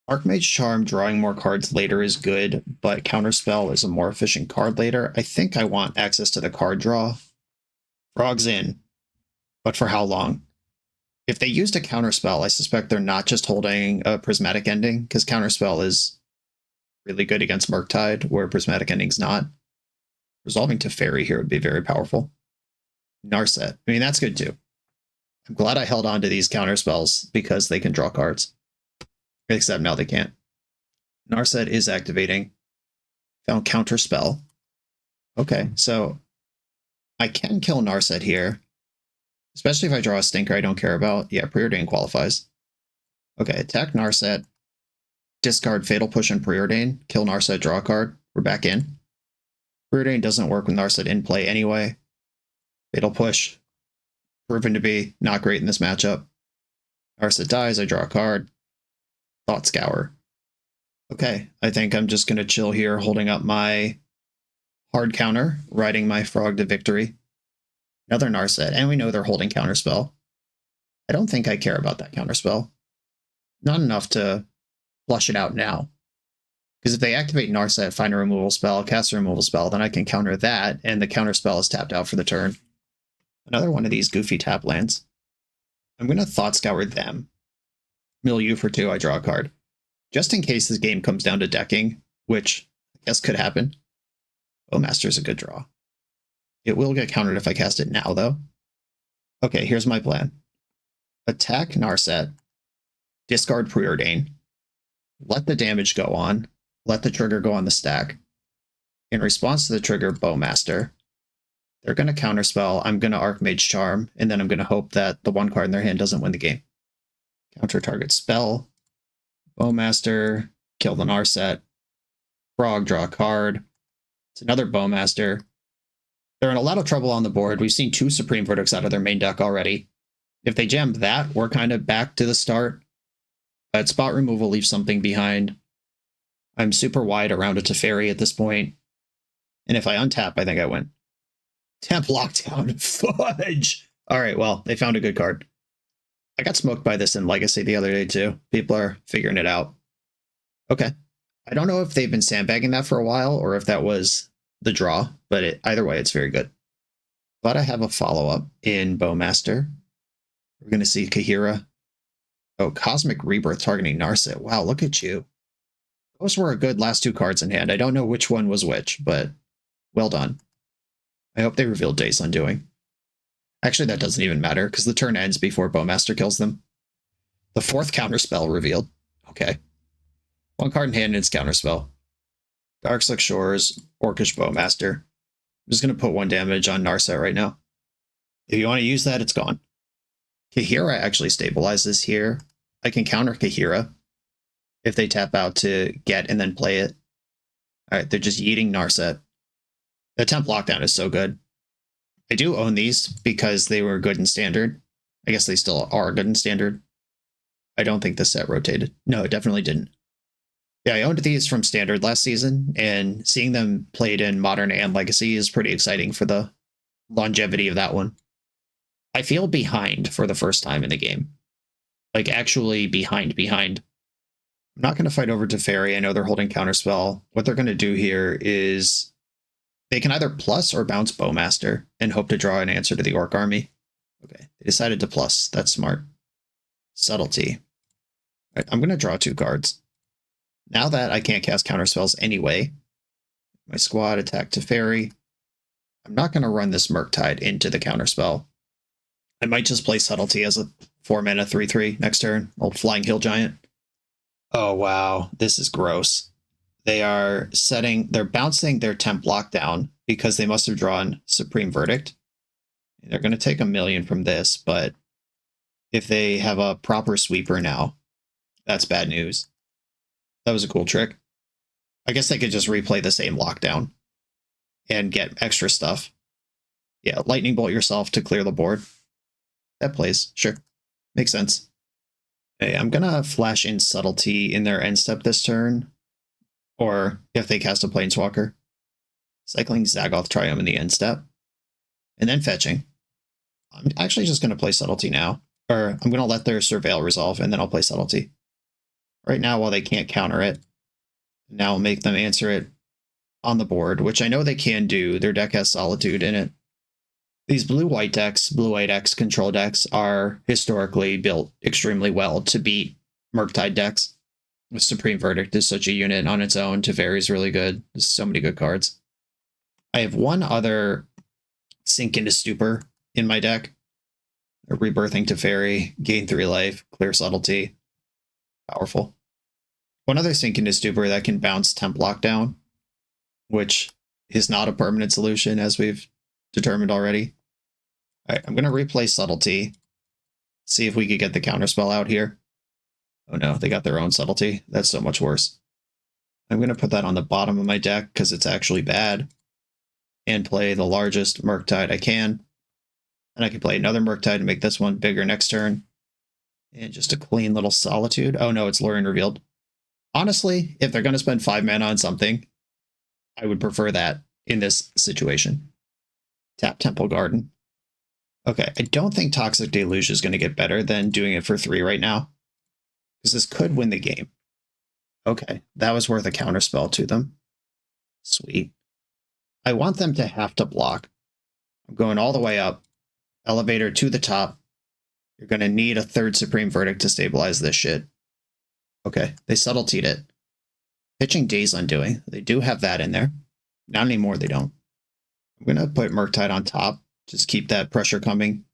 Archmage Charm drawing more cards later is good, but Counterspell is a more efficient card later. I think I want access to the card draw. Frog's in. But for how long? If they used a Counterspell, I suspect they're not just holding a Prismatic Ending, because Counterspell is really good against Murktide, where Prismatic Ending's not. Resolving Teferi here would be very powerful. Narset. I mean, that's good too. I'm glad I held on to these Counterspells because they can draw cards. Except now they can't. Narset is activating. Found Counterspell. Okay, so I can kill Narset here. Especially if I draw a stinker I don't care about. Yeah, Preordain qualifies. Okay, attack Narset. Discard Fatal Push and Preordain. Kill Narset, draw a card. We're back in. Preordain doesn't work with Narset in play anyway. Fatal Push. Proven to be not great in this matchup. Narset dies, I draw a card. Thought Scour. Okay, I think I'm just going to chill here, holding up my hard counter, riding my Frog to victory. Another Narset, and we know they're holding Counterspell. I don't think I care about that Counterspell. Not enough to flush it out now. Because if they activate Narset, find a removal spell, cast a removal spell, then I can counter that, and the counter spell is tapped out for the turn. Another one of these goofy tap lands. I'm going to Thought Scour them. Mill you for 2, I draw a card. Just in case this game comes down to decking, which I guess could happen. Bowmaster is a good draw. It will get countered if I cast it now, though. Okay, here's my plan. Attack Narset, discard Preordain, let the damage go on, let the trigger go on the stack. In response to the trigger, Bowmaster. They're going to counterspell, I'm going to Archmage Charm, and then I'm going to hope that the one card in their hand doesn't win the game. Counter target spell, Bowmaster, kill the Narset, Frog, draw a card. It's another Bowmaster. They're in a lot of trouble on the board. We've seen 2 Supreme Verdicts out of their main deck already. If they jam that, we're kind of back to the start. But spot removal leaves something behind. I'm super wide around a Teferi at this point. And if I untap, I think I win. Temp Lockdown. Fudge! Alright, well, they found a good card. I got smoked by this in Legacy the other day, too. People are figuring it out. Okay. I don't know if they've been sandbagging that for a while, or if that was the draw, but either way, it's very good. But I have a follow-up in Bowmaster. We're going to see Kahira. Oh, Cosmic Rebirth targeting Narset. Wow, look at you. Those were a good last 2 cards in hand. I don't know which one was which, but well done. I hope they revealed Days Undoing. Actually, that doesn't even matter, because the turn ends before Bowmaster kills them. The 4th counterspell revealed. Okay. 1 card in hand and its counterspell. Darkslick Shores, Orcish Bowmaster. I'm just going to put 1 damage on Narset right now. If you want to use that, it's gone. Kahira actually stabilizes here. I can counter Kahira if they tap out to get and then play it. Alright, they're just yeeting Narset. The Temp Lockdown is so good. I do own these because they were good in Standard. I guess they still are good in Standard. I don't think the set rotated. No, it definitely didn't. Yeah, I owned these from Standard last season, and seeing them played in Modern and Legacy is pretty exciting for the longevity of that one. I feel behind for the first time in the game. Like, actually behind. I'm not going to fight over Teferi. I know they're holding Counterspell. What they're going to do here is they can either plus or bounce Bowmaster and hope to draw an answer to the Orc army. Okay, they decided to plus. That's smart. Subtlety. All right, I'm going to draw 2 cards. Now that I can't cast counterspells anyway, my squad attack Teferi. I'm not going to run this MRKTIDE into the counterspell. I might just play Subtlety as a 4-mana 3/3 next turn. Old Flying Hill Giant. Oh, wow. This is gross. They're bouncing their Temp Lockdown because they must have drawn Supreme Verdict. They're going to take 1,000,000 from this, but if they have a proper sweeper now, that's bad news. That was a cool trick. I guess they could just replay the same lockdown and get extra stuff. Yeah, lightning bolt yourself to clear the board. That plays, sure. Makes sense. Okay, I'm gonna flash in Subtlety in their end step this turn. Or if they cast a Planeswalker. Cycling Zagoth Triumph in the end step. And then fetching. I'm actually just gonna play Subtlety now. Or I'm gonna let their Surveil resolve and then I'll play Subtlety. Right now, while they can't counter it, now I'll make them answer it on the board, which I know they can do. Their deck has Solitude in it. These blue-white decks, blue-white X control decks, are historically built extremely well to beat MRKTIDE decks. Supreme Verdict is such a unit on its own. Teferi is really good. There's so many good cards. I have one other Sink into Stupor in my deck. Rebirthing Teferi, gain 3 life, clear Subtlety. Powerful. One other Sink into Stupor that can bounce Temp Lockdown, which is not a permanent solution, as we've determined already. Alright, I'm going to replay Subtlety. See if we could get the counterspell out here. Oh no, they got their own Subtlety. That's so much worse. I'm going to put that on the bottom of my deck because it's actually bad. And play the largest MRKTIDE I can. And I can play another MRKTIDE to make this one bigger next turn. And just a clean little Solitude. Oh no, it's Lorien Revealed. Honestly, if they're going to spend 5 mana on something, I would prefer that in this situation. Tap Temple Garden. Okay, I don't think Toxic Deluge is going to get better than doing it for 3 right now. Because this could win the game. Okay, that was worth a counterspell to them. Sweet. I want them to have to block. I'm going all the way up. Elevator to the top. You're going to need a third Supreme Verdict to stabilize this shit. Okay, they subtletied it. Pitching Days Undoing. They do have that in there. Not anymore, they don't. I'm going to put Murktide on top. Just keep that pressure coming.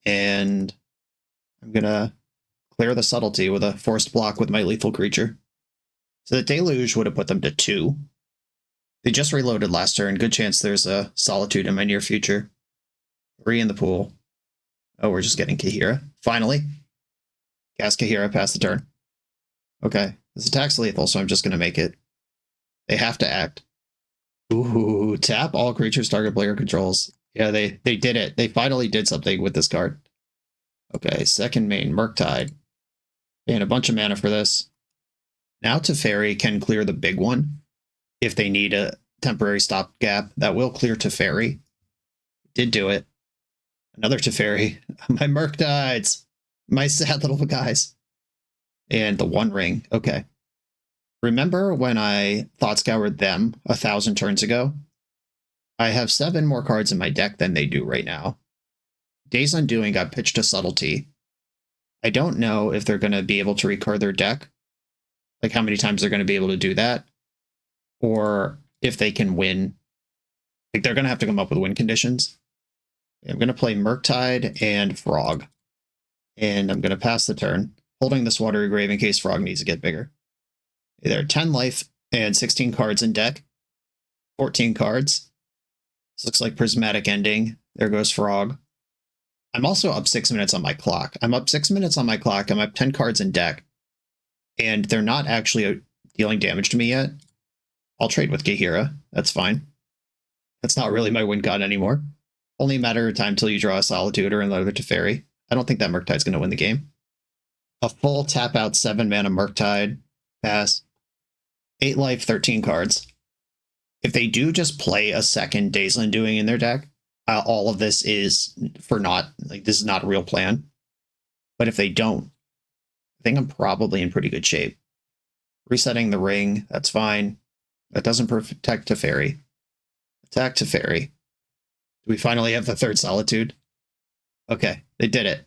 And I'm going to clear the subtlety with a forced block with my lethal creature. So the Deluge would have put them to 2. They just reloaded last turn. Good chance there's a Solitude in my near future. 3 in the pool. Oh, we're just getting Kahira. Finally. Cast Kahira past the turn. Okay. This attack's lethal, so I'm just going to make it. They have to act. Ooh, tap all creatures target player controls. Yeah, they did it. They finally did something with this card. Okay, second main, Murktide. And a bunch of mana for this. Now Teferi can clear the big one. If they need a temporary stopgap, that will clear Teferi. Did do it. Another Teferi. My Murktides. My sad little guys. And the One Ring. Okay. Remember when I Thought Scoured them 1,000 turns ago? I have 7 more cards in my deck than they do right now. Days Undoing got pitched to Subtlety. I don't know if they're going to be able to recur their deck. Like how many times they're going to be able to do that. Or if they can win. Like they're going to have to come up with win conditions. I'm going to play Murktide and Frog. And I'm going to pass the turn, holding this Watery Grave in case Frog needs to get bigger. There are 10 life and 16 cards in deck. 14 cards. This looks like Prismatic Ending. There goes Frog. I'm also up 6 minutes on my clock. I'm up 6 minutes on my clock. I'm up 10 cards in deck. And they're not actually dealing damage to me yet. I'll trade with Kahira. That's fine. That's not really my win con anymore. Only a matter of time till you draw a Solitude or another Teferi. I don't think that Murktide's going to win the game. A full tap out 7 mana Murktide. Pass. 8 life, 13 cards. If they do just play a second Days Undoing in their deck, all of this is for naught. Like, this is not a real plan. But if they don't, I think I'm probably in pretty good shape. Resetting the ring, that's fine. That doesn't protect Teferi. Attack Teferi. Do we finally have the third Solitude? Okay, they did it.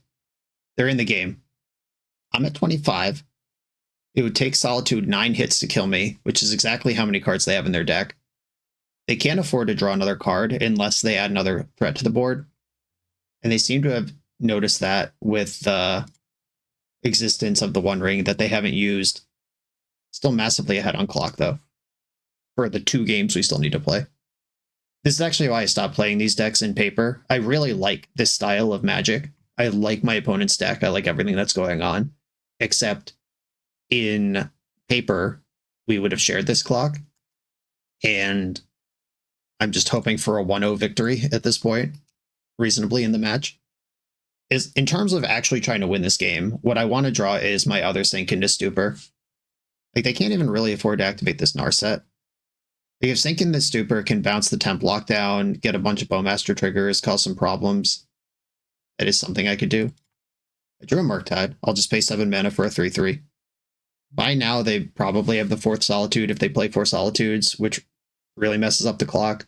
They're in the game. I'm at 25. It would take Solitude 9 hits to kill me, which is exactly how many cards they have in their deck. They can't afford to draw another card unless they add another threat to the board. And they seem to have noticed that with the existence of the One Ring that they haven't used. Still massively ahead on clock, though. For the 2 games we still need to play. This is actually why I stopped playing these decks in paper. I really like this style of Magic. I like my opponent's deck. I like everything that's going on. Except in paper, we would have shared this clock. And I'm just hoping for a 1-0 victory at this point, reasonably in the match. Is in terms of actually trying to win this game, what I want to draw is my other Sink into Stupor. Like, they can't even really afford to activate this Narset. Like, if Sink into Stupor can bounce the temp lockdown, get a bunch of Bowmaster triggers, cause some problems, that is something I could do. I drew a Murktide. I'll just pay 7 mana for a 3/3. By now, they probably have the 4th Solitude if they play 4 Solitudes, which really messes up the clock.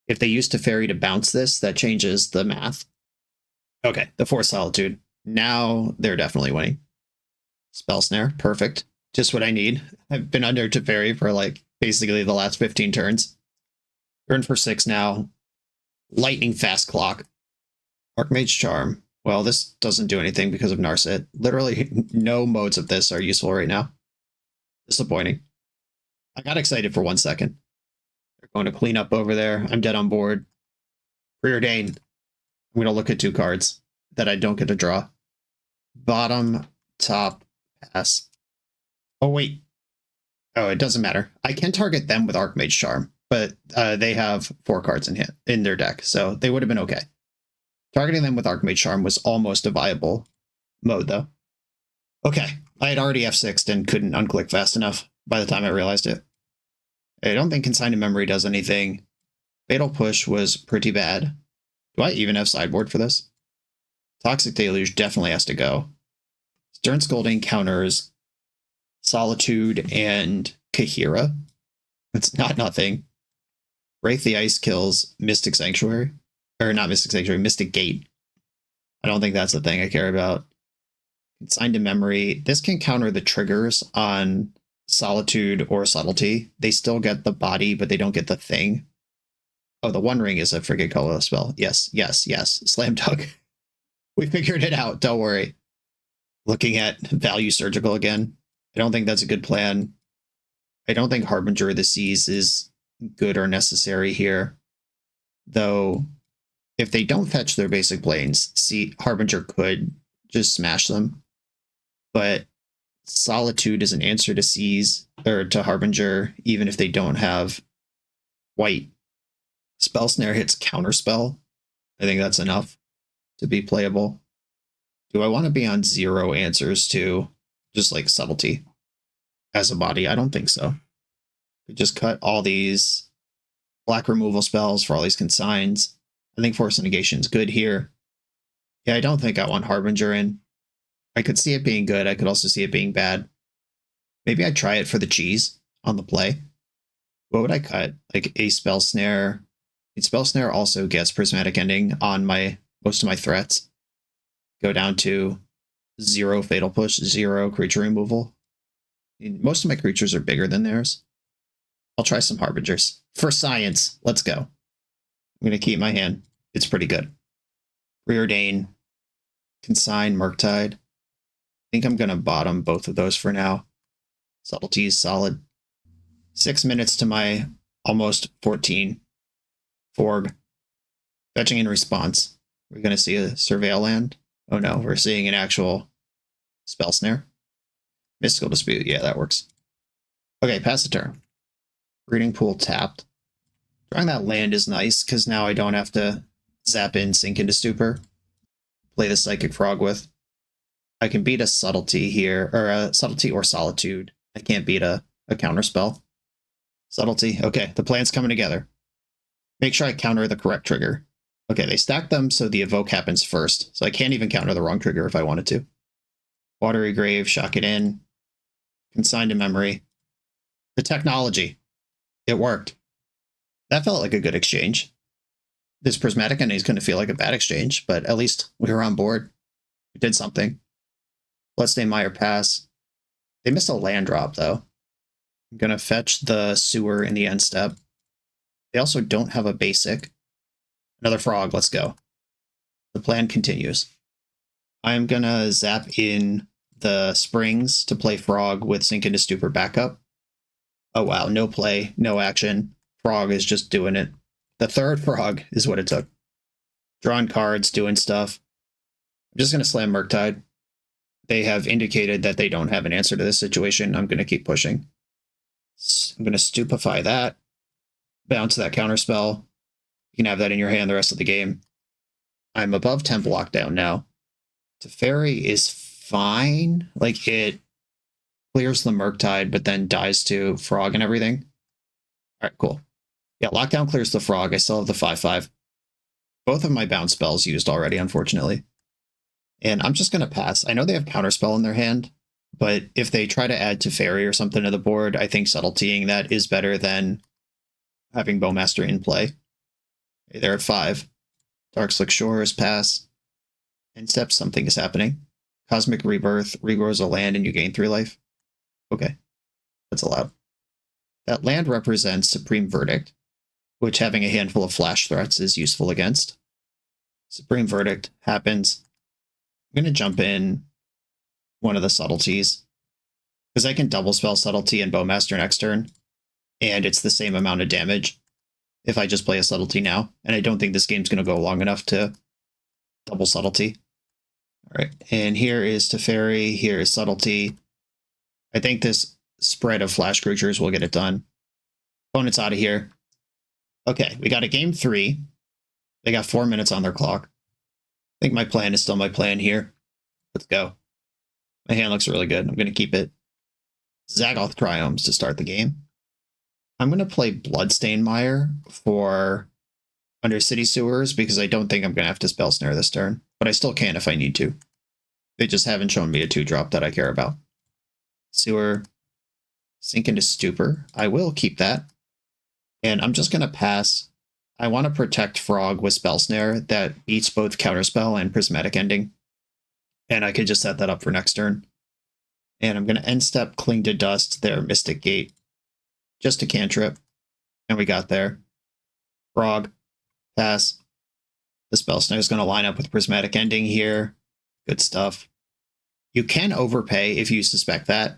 If they use Teferi to bounce this, that changes the math. Okay, the 4th Solitude. Now they're definitely winning. Spell Snare, perfect. Just what I need. I've been under Teferi for like basically the last 15 turns. Turn for 6 now. Lightning fast clock. Archmage Charm. Well, this doesn't do anything because of Narset. Literally no modes of this are useful right now. Disappointing. I got excited for 1 second. They're going to clean up over there. I'm dead on board. Preordain. I'm going to look at 2 cards that I don't get to draw. Bottom, top, pass. Oh, wait. Oh, it doesn't matter. I can target them with Archmage Charm, but they have 4 cards in their deck, so they would have been okay. Targeting them with Archmage Charm was almost a viable mode, though. Okay, I had already F6'd and couldn't unclick fast enough by the time I realized it. I don't think Consigned Memory does anything. Fatal Push was pretty bad. Do I even have sideboard for this? Toxic Deluge definitely has to go. Stern Scolding counters Solitude and Kahira. It's not nothing. Wraith the Ice kills Mystic Sanctuary. Or not Mystic Sanctuary, Mystic Gate. I don't think that's the thing I care about. Consigned to Memory. This can counter the triggers on Solitude or Subtlety. They still get the body, but they don't get the thing. Oh, the One Ring is a friggin' colorless spell. Yes, yes, yes. Slam dunk. We figured it out. Don't worry. Looking at Value Surgical again. I don't think that's a good plan. I don't think Harbinger of the Seas is good or necessary here. Though, if they don't fetch their basic planes, Harbinger could just smash them. But Solitude is an answer to Seas, or to Harbinger, even if they don't have white. Spell Snare hits Counterspell. I think that's enough to be playable. Do I want to be on 0 answers to just like Subtlety as a body? I don't think so. Just cut all these black removal spells for all these consigns. I think Force Negation is good here. Yeah, I don't think I want Harbinger in. I could see it being good. I could also see it being bad. Maybe I'd try it for the cheese on the play. What would I cut? Like a Spell Snare. Spell Snare also gets Prismatic Ending on most of my threats. Go down to 0 Fatal Push, 0 creature removal. Most of my creatures are bigger than theirs. I'll try some Harbingers. For science, let's go. I'm going to keep my hand. It's pretty good. Preordain, Consign, Murktide. I think I'm going to bottom both of those for now. Subtlety is solid. 6 minutes to my almost 14. Forg. Fetching in response. We're going to see a Surveil land. Oh no, we're seeing an actual Spell Snare. Mystical Dispute. Yeah, that works. Okay, pass the turn. Breeding Pool tapped. Drawing that land is nice, because now I don't have to zap in Sink into Stupor. Play the Psychic Frog with. I can beat a Subtlety here, or a Subtlety or Solitude. I can't beat a counterspell. Subtlety. Okay, the plan's coming together. Make sure I counter the correct trigger. Okay, they stack them so the evoke happens first, so I can't even counter the wrong trigger if I wanted to. Watery Grave, shock it in. Consigned to Memory. The technology. It worked. That felt like a good exchange. This Prismatic Ending is going to feel like a bad exchange, but at least we were on board. We did something. Bloodstained Mire pass. They missed a land drop, though. I'm going to fetch the Sewer in the end step. They also don't have a basic. Another frog, let's go. The plan continues. I'm going to zap in the Springs to play Frog with Sink into Stupor backup. Oh wow, no play, no action. Frog is just doing it. The third frog is what it took. Drawing cards, doing stuff. I'm just going to slam Murktide. They have indicated that they don't have an answer to this situation. I'm going to keep pushing. I'm going to stupefy that. Bounce that counterspell. You can have that in your hand the rest of the game. I'm above temp lockdown now. Teferi is fine. Like, it clears the Murktide, but then dies to Frog and everything. Alright, cool. Yeah, lockdown clears the Frog. I still have the 5/5. Both of my bounce spells used already, unfortunately. And I'm just going to pass. I know they have counterspell in their hand, but if they try to add Teferi or something to the board, I think subtletying that is better than having Bowmaster in play. Okay, they're at 5. Dark Slick Shores, pass. End step, something is happening. Cosmic Rebirth, regrows a land and you gain 3 life. Okay, that's allowed. That land represents Supreme Verdict, which having a handful of flash threats is useful against. Supreme Verdict happens. I'm going to jump in one of the subtleties, because I can double spell Subtlety and Bowmaster next turn, and it's the same amount of damage if I just play a Subtlety now, and I don't think this game's going to go long enough to double Subtlety. Alright, and here is Teferi, here is Subtlety. I think this spread of flash creatures will get it done. Opponent's out of here. Okay, we got a game 3. They got 4 minutes on their clock. I think my plan is still my plan here. Let's go. My hand looks really good. I'm going to keep it. Zagoth Triomes to start the game. I'm going to play Bloodstained Mire for Undercity Sewers because I don't think I'm going to have to Spell Snare this turn, but I still can if I need to. They just haven't shown me a 2-drop that I care about. Sewer, sink into Stupor. I will keep that. And I'm just going to pass. I want to protect Frog with Spell Snare that beats both Counterspell and Prismatic Ending. And I could just set that up for next turn. And I'm going to end step Cling to Dust their Mystic Gate. Just a cantrip. And we got there. Frog, pass. The Spell Snare is going to line up with Prismatic Ending here. Good stuff. You can overpay if you suspect that.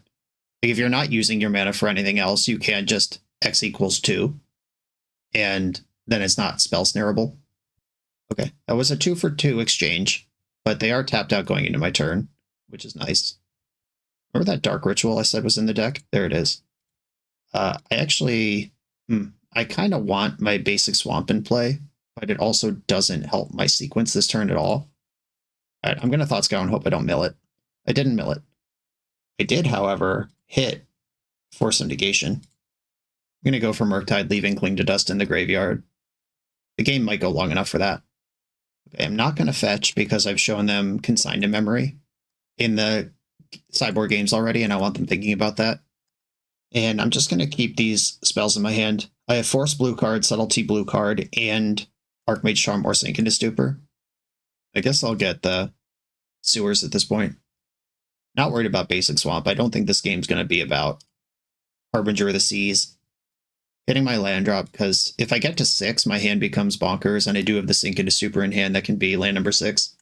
Like if you're not using your mana for anything else, you can just X equals 2. And then it's not Spell Snareable. Okay, that was a 2-for-2 exchange. But they are tapped out going into my turn, which is nice. Remember that Dark Ritual I said was in the deck? There it is. I actually... I kind of want my basic Swamp in play, but it also doesn't help my sequence this turn at all. All right, I'm going to Thought Scour and hope I don't mill it. I didn't mill it. I did, however, hit Force of Negation. I'm going to go for Murktide, leaving Cling to Dust in the graveyard. The game might go long enough for that. Okay, I'm not going to fetch because I've shown them Consigned to Memory in the sideboard games already, and I want them thinking about that. And I'm just going to keep these spells in my hand. I have Force blue card, Subtlety blue card, and Archmage Charm or Sink into Stupor. I guess I'll get the Sewers at this point. Not worried about basic Swamp. I don't think this game's going to be about Harbinger of the Seas. Hitting my land drop, because if I get to 6, my hand becomes bonkers, and I do have the Sink into Stupor in hand that can be land number 6.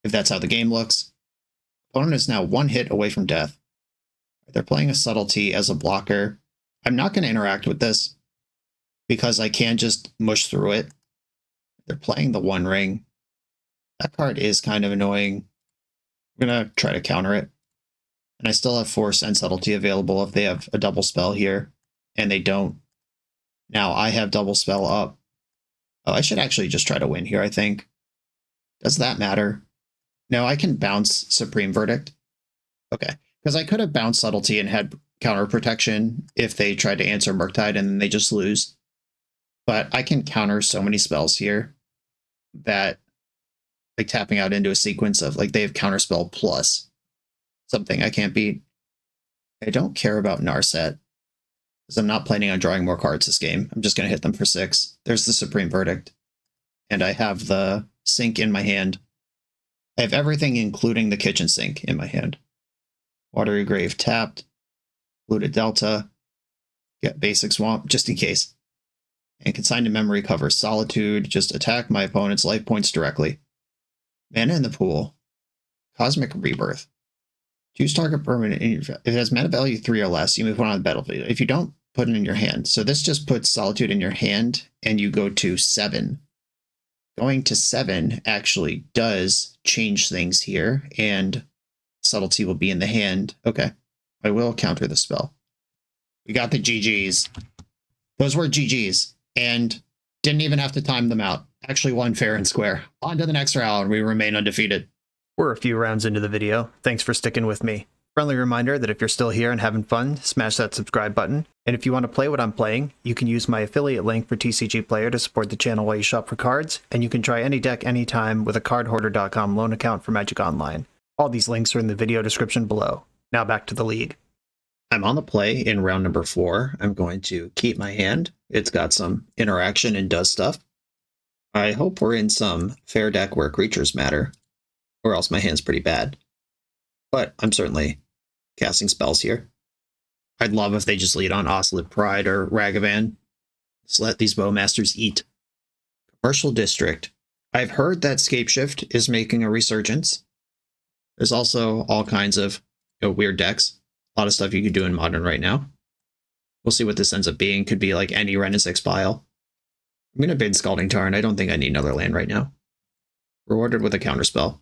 If that's how the game looks. Opponent is now 1 hit away from death. They're playing a Subtlety as a blocker. I'm not going to interact with this, because I can just mush through it. They're playing the One Ring. That card is kind of annoying. I'm going to try to counter it. And I still have Force and Subtlety available if they have a double spell here. And they don't. Now I have double spell up. Oh, I should actually just try to win here, I think. Does that matter? No, I can bounce Supreme Verdict. Okay. Because I could have bounced Subtlety and had counter protection if they tried to answer Murktide and then they just lose. But I can counter so many spells here that, like, tapping out into a sequence of, like, they have counterspell plus something I can't beat. I don't care about Narset, because I'm not planning on drawing more cards this game. I'm just going to hit them for 6. There's the Supreme Verdict. And I have the sink in my hand. I have everything, including the kitchen sink, in my hand. Watery Grave tapped. Looted Delta. Get basic Swamp, just in case. And Consigned to Memory covers Solitude. Just attack my opponent's life points directly. Mana in the pool. Cosmic Rebirth. Choose target permanent. If it has mana value 3 or less, you move one on the battlefield. If you don't, put it in your hand. So this just puts Solitude in your hand, and you go to 7. Going to 7 actually does change things here, and Subtlety will be in the hand. Okay, I will counter the spell. We got the GGs. Those were GGs, and didn't even have to time them out. Actually won fair and square. On to the next round. We remain undefeated. We're a few rounds into the video. Thanks for sticking with me. Friendly reminder that if you're still here and having fun, smash that subscribe button. And if you want to play what I'm playing, you can use my affiliate link for TCG Player to support the channel while you shop for cards, and you can try any deck anytime with a cardhoarder.com loan account for Magic Online. All these links are in the video description below. Now back to the league. I'm on the play in round number 4. I'm going to keep my hand. It's got some interaction and does stuff. I hope we're in some fair deck where creatures matter, or else my hand's pretty bad. But I'm certainly casting spells here. I'd love if they just lead on Obsolete Pride or Ragavan. Just let these Bowmasters eat. Commercial District. I've heard that Scapeshift is making a resurgence. There's also all kinds of weird decks. A lot of stuff you could do in Modern right now. We'll see what this ends up being. Could be like any Wrenn and Exile. I'm going to bid Scalding Tarn. I don't think I need another land right now. Rewarded with a counterspell.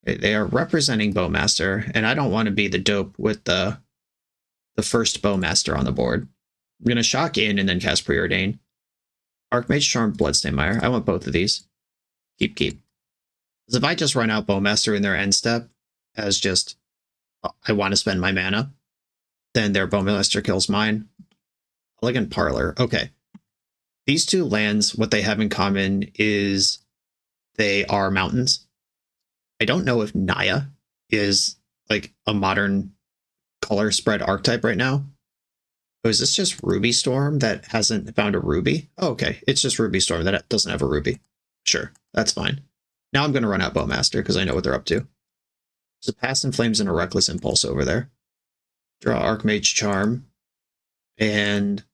They are representing Bowmaster, and I don't want to be the dope with the first Bowmaster on the board. I'm going to shock in and then cast Preordain. Archmage Charm, Bloodstained Mire. I want both of these. Keep. Because if I just run out Bowmaster in their end step as just, I want to spend my mana, then their Bowmaster kills mine. Elegant Parlor. Okay. These two lands, what they have in common is they are mountains. I don't know if Naya is like a modern color spread archetype right now. Oh, is this just Ruby Storm that hasn't found a Ruby? Oh, okay. It's just Ruby Storm that doesn't have a Ruby. Sure, that's fine. Now I'm going to run out Bowmaster because I know what they're up to. There's a Past in Flames and a Reckless Impulse over there. Draw Archmage Charm. And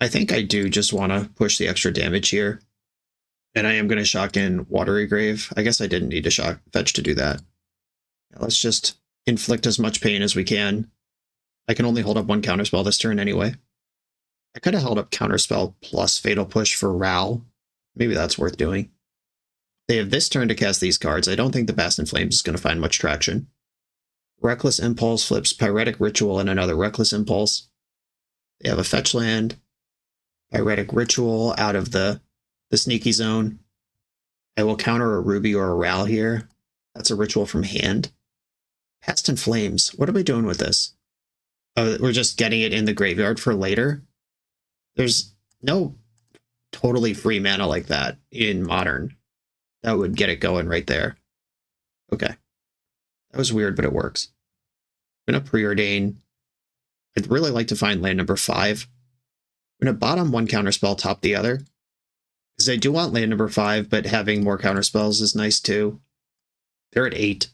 I think I do just want to push the extra damage here. And I am going to shock in Watery Grave. I guess I didn't need to shock fetch to do that. Now let's just inflict as much pain as we can. I can only hold up one counterspell this turn anyway. I could have held up counterspell plus Fatal Push for Ral. Maybe that's worth doing. They have this turn to cast these cards. I don't think the Past in Flames is going to find much traction. Reckless Impulse flips Pyretic Ritual and another Reckless Impulse. They have a fetch land. Pyretic Ritual out of the sneaky zone. I will counter a Ruby or a Ral here. That's a ritual from hand. Past in Flames. What are we doing with this? Oh, we're just getting it in the graveyard for later? There's no totally free mana like that in Modern. That would get it going right there. Okay. That was weird, but it works. I'm going to preordain. I'd really like to find land number 5. I'm going to bottom one counterspell, top the other. Because I do want land number 5, but having more counterspells is nice too. They're at 8.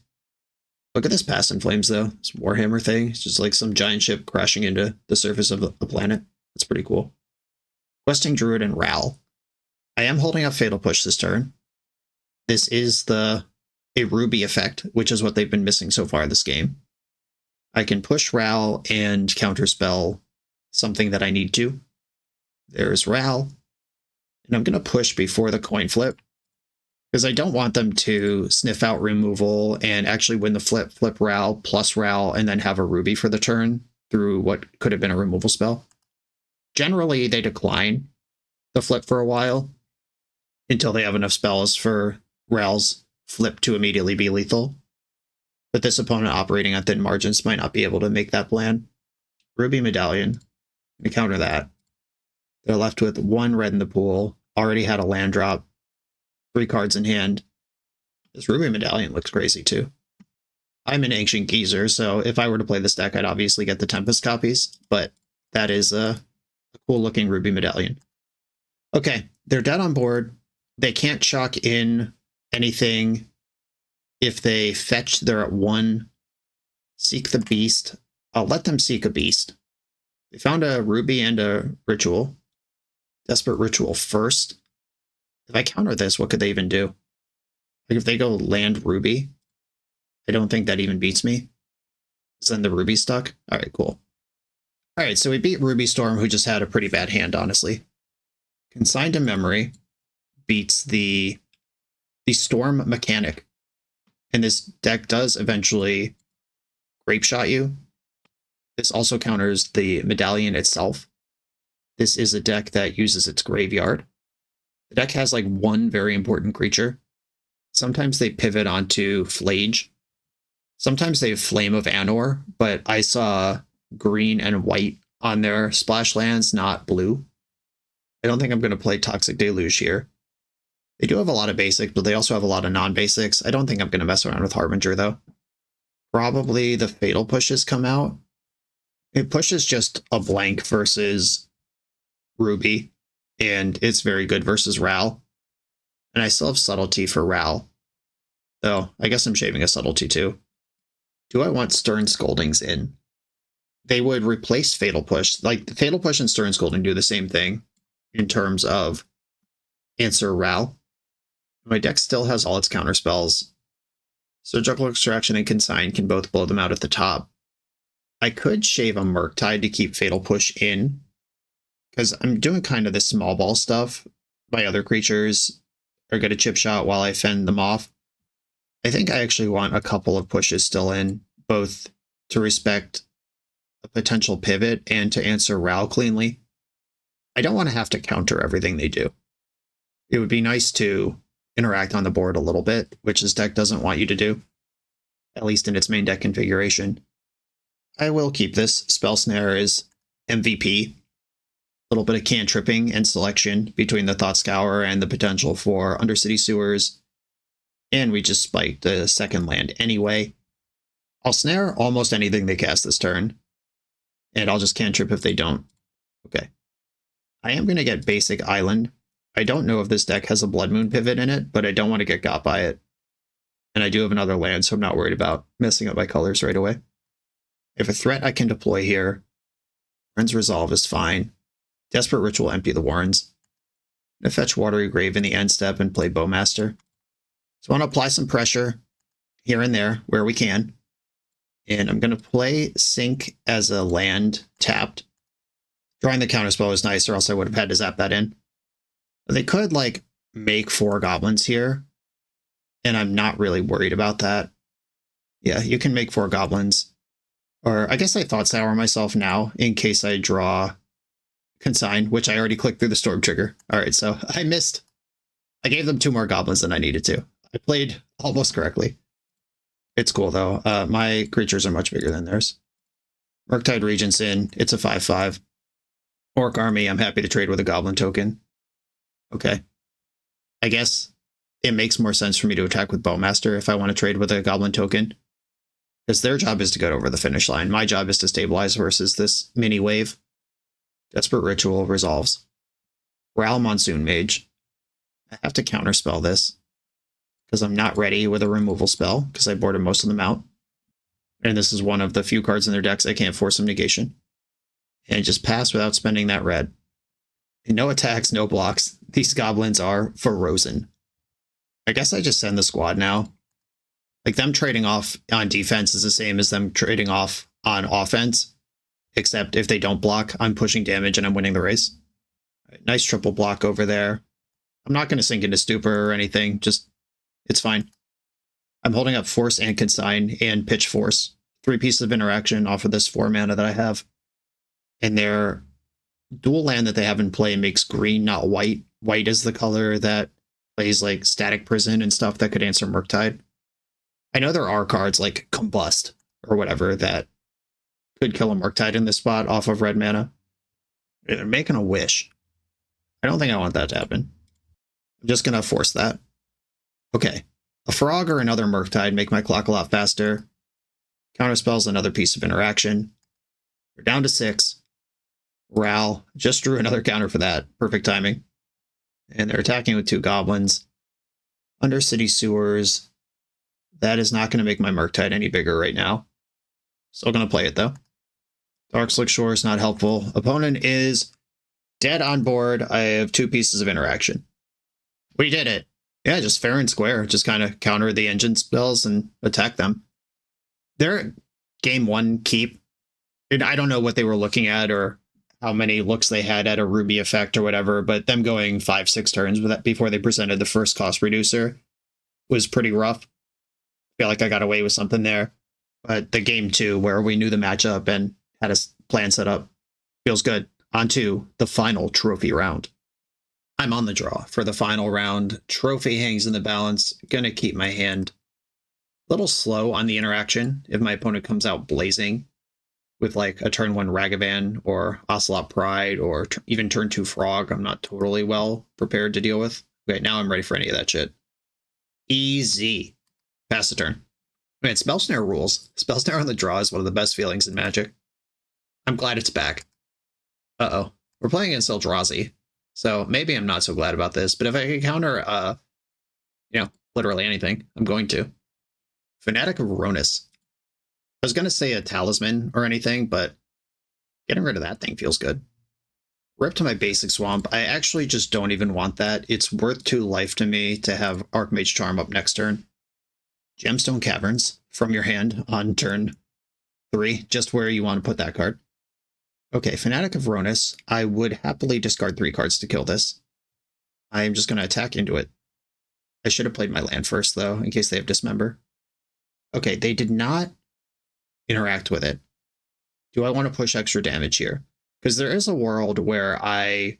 Look at this Past in Flames, though. This Warhammer thing. It's just like some giant ship crashing into the surface of the planet. That's pretty cool. Questing Druid and Ral. I am holding up Fatal Push this turn. This is a Ruby effect, which is what they've been missing so far this game. I can push Ral and counterspell something that I need to. There's Ral. And I'm going to push before the coin flip. Because I don't want them to sniff out removal and actually win the flip Ral plus Ral, and then have a Ruby for the turn through what could have been a removal spell. Generally, they decline the flip for a while until they have enough spells for Ral's flip to immediately be lethal. But this opponent operating on thin margins might not be able to make that plan. Ruby Medallion. We counter that. They're left with 1 red in the pool. Already had a land drop. 3 cards in hand. This Ruby Medallion looks crazy too. I'm an Ancient Geezer, so if I were to play this deck, I'd obviously get the Tempest copies, but that is a cool looking Ruby Medallion. Okay, they're dead on board. They can't shock in anything. If they fetch, they're at 1. Seek the Beast. I'll let them seek a Beast. They found a Ruby and a Ritual. Desperate Ritual first. If I counter this, what could they even do? Like if they go land Ruby, I don't think that even beats me. Is then the Ruby stuck? All right, cool. All right, so we beat Ruby Storm, who just had a pretty bad hand, honestly. Consigned to Memory beats the Storm mechanic. And this deck does eventually Grape Shot you. This also counters the Medallion itself. This is a deck that uses its graveyard. The deck has like 1 very important creature. Sometimes they pivot onto Flage. Sometimes they have Flame of Anor, but I saw green and white on their splash lands, not blue. I don't think I'm going to play Toxic Deluge here. They do have a lot of basics, but they also have a lot of non-basics. I don't think I'm going to mess around with Harbinger, though. Probably the Fatal Pushes come out. It pushes just a blank versus Ruby, and it's very good versus Ral. And I still have Subtlety for Ral. Though, I guess I'm shaving a Subtlety too. Do I want Stern Scoldings in? They would replace Fatal Push. Like, the Fatal Push and Stern Scolding do the same thing in terms of answer Ral. My deck still has all its counterspells. Surgical Extraction and Consign can both blow them out at the top. I could shave a Murktide to keep Fatal Push in, because I'm doing kind of this small ball stuff. My other creatures are going to chip shot while I fend them off. I think I actually want a couple of pushes still in, both to respect a potential pivot and to answer Ral cleanly. I don't want to have to counter everything they do. It would be nice to interact on the board a little bit, which this deck doesn't want you to do, at least in its main deck configuration. I will keep this. Spell Snare is MVP. A little bit of cantripping and selection between the Thought Scour and the potential for Undercity Sewers. And we just spiked the second land anyway. I'll snare almost anything they cast this turn, and I'll just cantrip if they don't. Okay. I am going to get basic Island. I don't know if this deck has a Blood Moon pivot in it, but I don't want to get got by it. And I do have another land, so I'm not worried about messing up my colors right away. If a threat I can deploy here, Friend's Resolve is fine. Desperate Ritual, empty the Warrens. I'm going to fetch Watery Grave in the end step and play Bowmaster. So I want to apply some pressure here and there where we can. And I'm going to play Sink as a land tapped. Drawing the counterspell is nice, or else I would have had to zap that in. They could, like, make 4 goblins here, and I'm not really worried about that. Yeah, you can make 4 goblins. Or I guess I thought sour myself now in case I draw Consign, which I already clicked through the Storm Trigger. All right, so I missed. I gave them 2 more goblins than I needed to. I played almost correctly. It's cool, though. My creatures are much bigger than theirs. Murktide Regent's in. It's a 5/5. Orc Army, I'm happy to trade with a Goblin token. Okay. I guess it makes more sense for me to attack with Bowmaster if I want to trade with a Goblin token. Because their job is to get over the finish line. My job is to stabilize versus this mini wave. Desperate Ritual resolves. Ral Monsoon Mage. I have to counterspell this. Because I'm not ready with a removal spell. Because I boarded most of them out. And this is one of the few cards in their decks I can't force some negation. And just pass without spending that red. And no attacks, no blocks. These goblins are frozen. I guess I just send the squad now. Like, them trading off on defense is the same as them trading off on offense. Except if they don't block, I'm pushing damage and I'm winning the race. Right, nice triple block over there. I'm not going to sink into Stupor or anything. Just, it's fine. I'm holding up Force and Consign and Pitch Force. 3 pieces of interaction off of this 4 mana that I have. And their dual land that they have in play makes green, not white. White is the color that plays like Static Prison and stuff that could answer Murktide. I know there are cards like Combust or whatever that could kill a Murktide in this spot off of red mana. They're making a wish. I don't think I want that to happen. I'm just going to force that. Okay. A Frog or another Murktide make my clock a lot faster. Counterspell's another piece of interaction. We're down to 6. Ral just drew another counter for that. Perfect timing. And they're attacking with 2 goblins. Undercity Sewers. That is not going to make my Murktide any bigger right now. Still going to play it, though. Darkslick Shore is not helpful. Opponent is dead on board. I have 2 pieces of interaction. We did it. Yeah, just fair and square. Just kind of counter the engine spells and attack them. Their game 1 keep. And I don't know what they were looking at or how many looks they had at a Ruby effect or whatever, but them going 5-6 turns with that before they presented the first cost reducer was pretty rough. I feel like I got away with something there. But the game 2, where we knew the matchup and had a plan set up, feels good. On to the final trophy round. I'm on the draw for the final round. Trophy hangs in the balance. Gonna keep my hand a little slow on the interaction if my opponent comes out blazing with like a turn 1 Ragavan or Ocelot Pride or even turn 2 Frog. I'm not totally well prepared to deal with. Okay, now I'm ready for any of that shit. Easy. Pass the turn. Man, Spell Snare rules. Spell Snare on the draw is one of the best feelings in Magic. I'm glad it's back. Uh-oh. We're playing against Eldrazi, so maybe I'm not so glad about this, but if I can counter, literally anything, I'm going to. Fanatic of Ronus. I was going to say a Talisman or anything, but getting rid of that thing feels good. Rip to my basic swamp. I actually just don't even want that. It's worth 2 life to me to have Archmage Charm up next turn. Gemstone Caverns from your hand on turn 3, just where you want to put that card. Okay, Fanatic of Ronus. I would happily discard 3 cards to kill this. I am just going to attack into it. I should have played my land first, though, in case they have Dismember. Okay, they did not interact with it. Do I want to push extra damage here? Because there is a world where I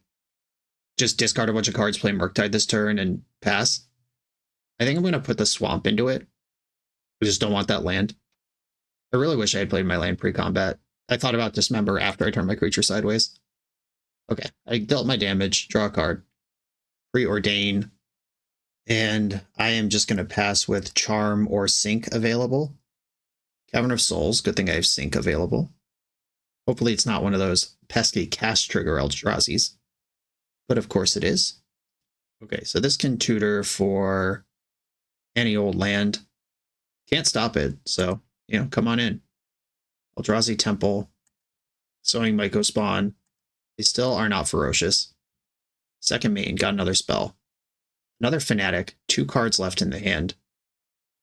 just discard a bunch of cards, play Murktide this turn, and pass. I think I'm going to put the swamp into it. I just don't want that land. I really wish I had played my land pre-combat. I thought about Dismember after I turned my creature sideways. Okay, I dealt my damage, draw a card, preordain, and I am just going to pass with Charm or Sink available. Cavern of Souls, good thing I have Sync available. Hopefully it's not one of those pesky cast trigger Eldrazi's. But of course it is. Okay, so this can tutor for any old land. Can't stop it, so, come on in. Eldrazi Temple, Sowing Myco Spawn. They still are not ferocious. Second main, got another spell. Another Fanatic, 2 cards left in the hand.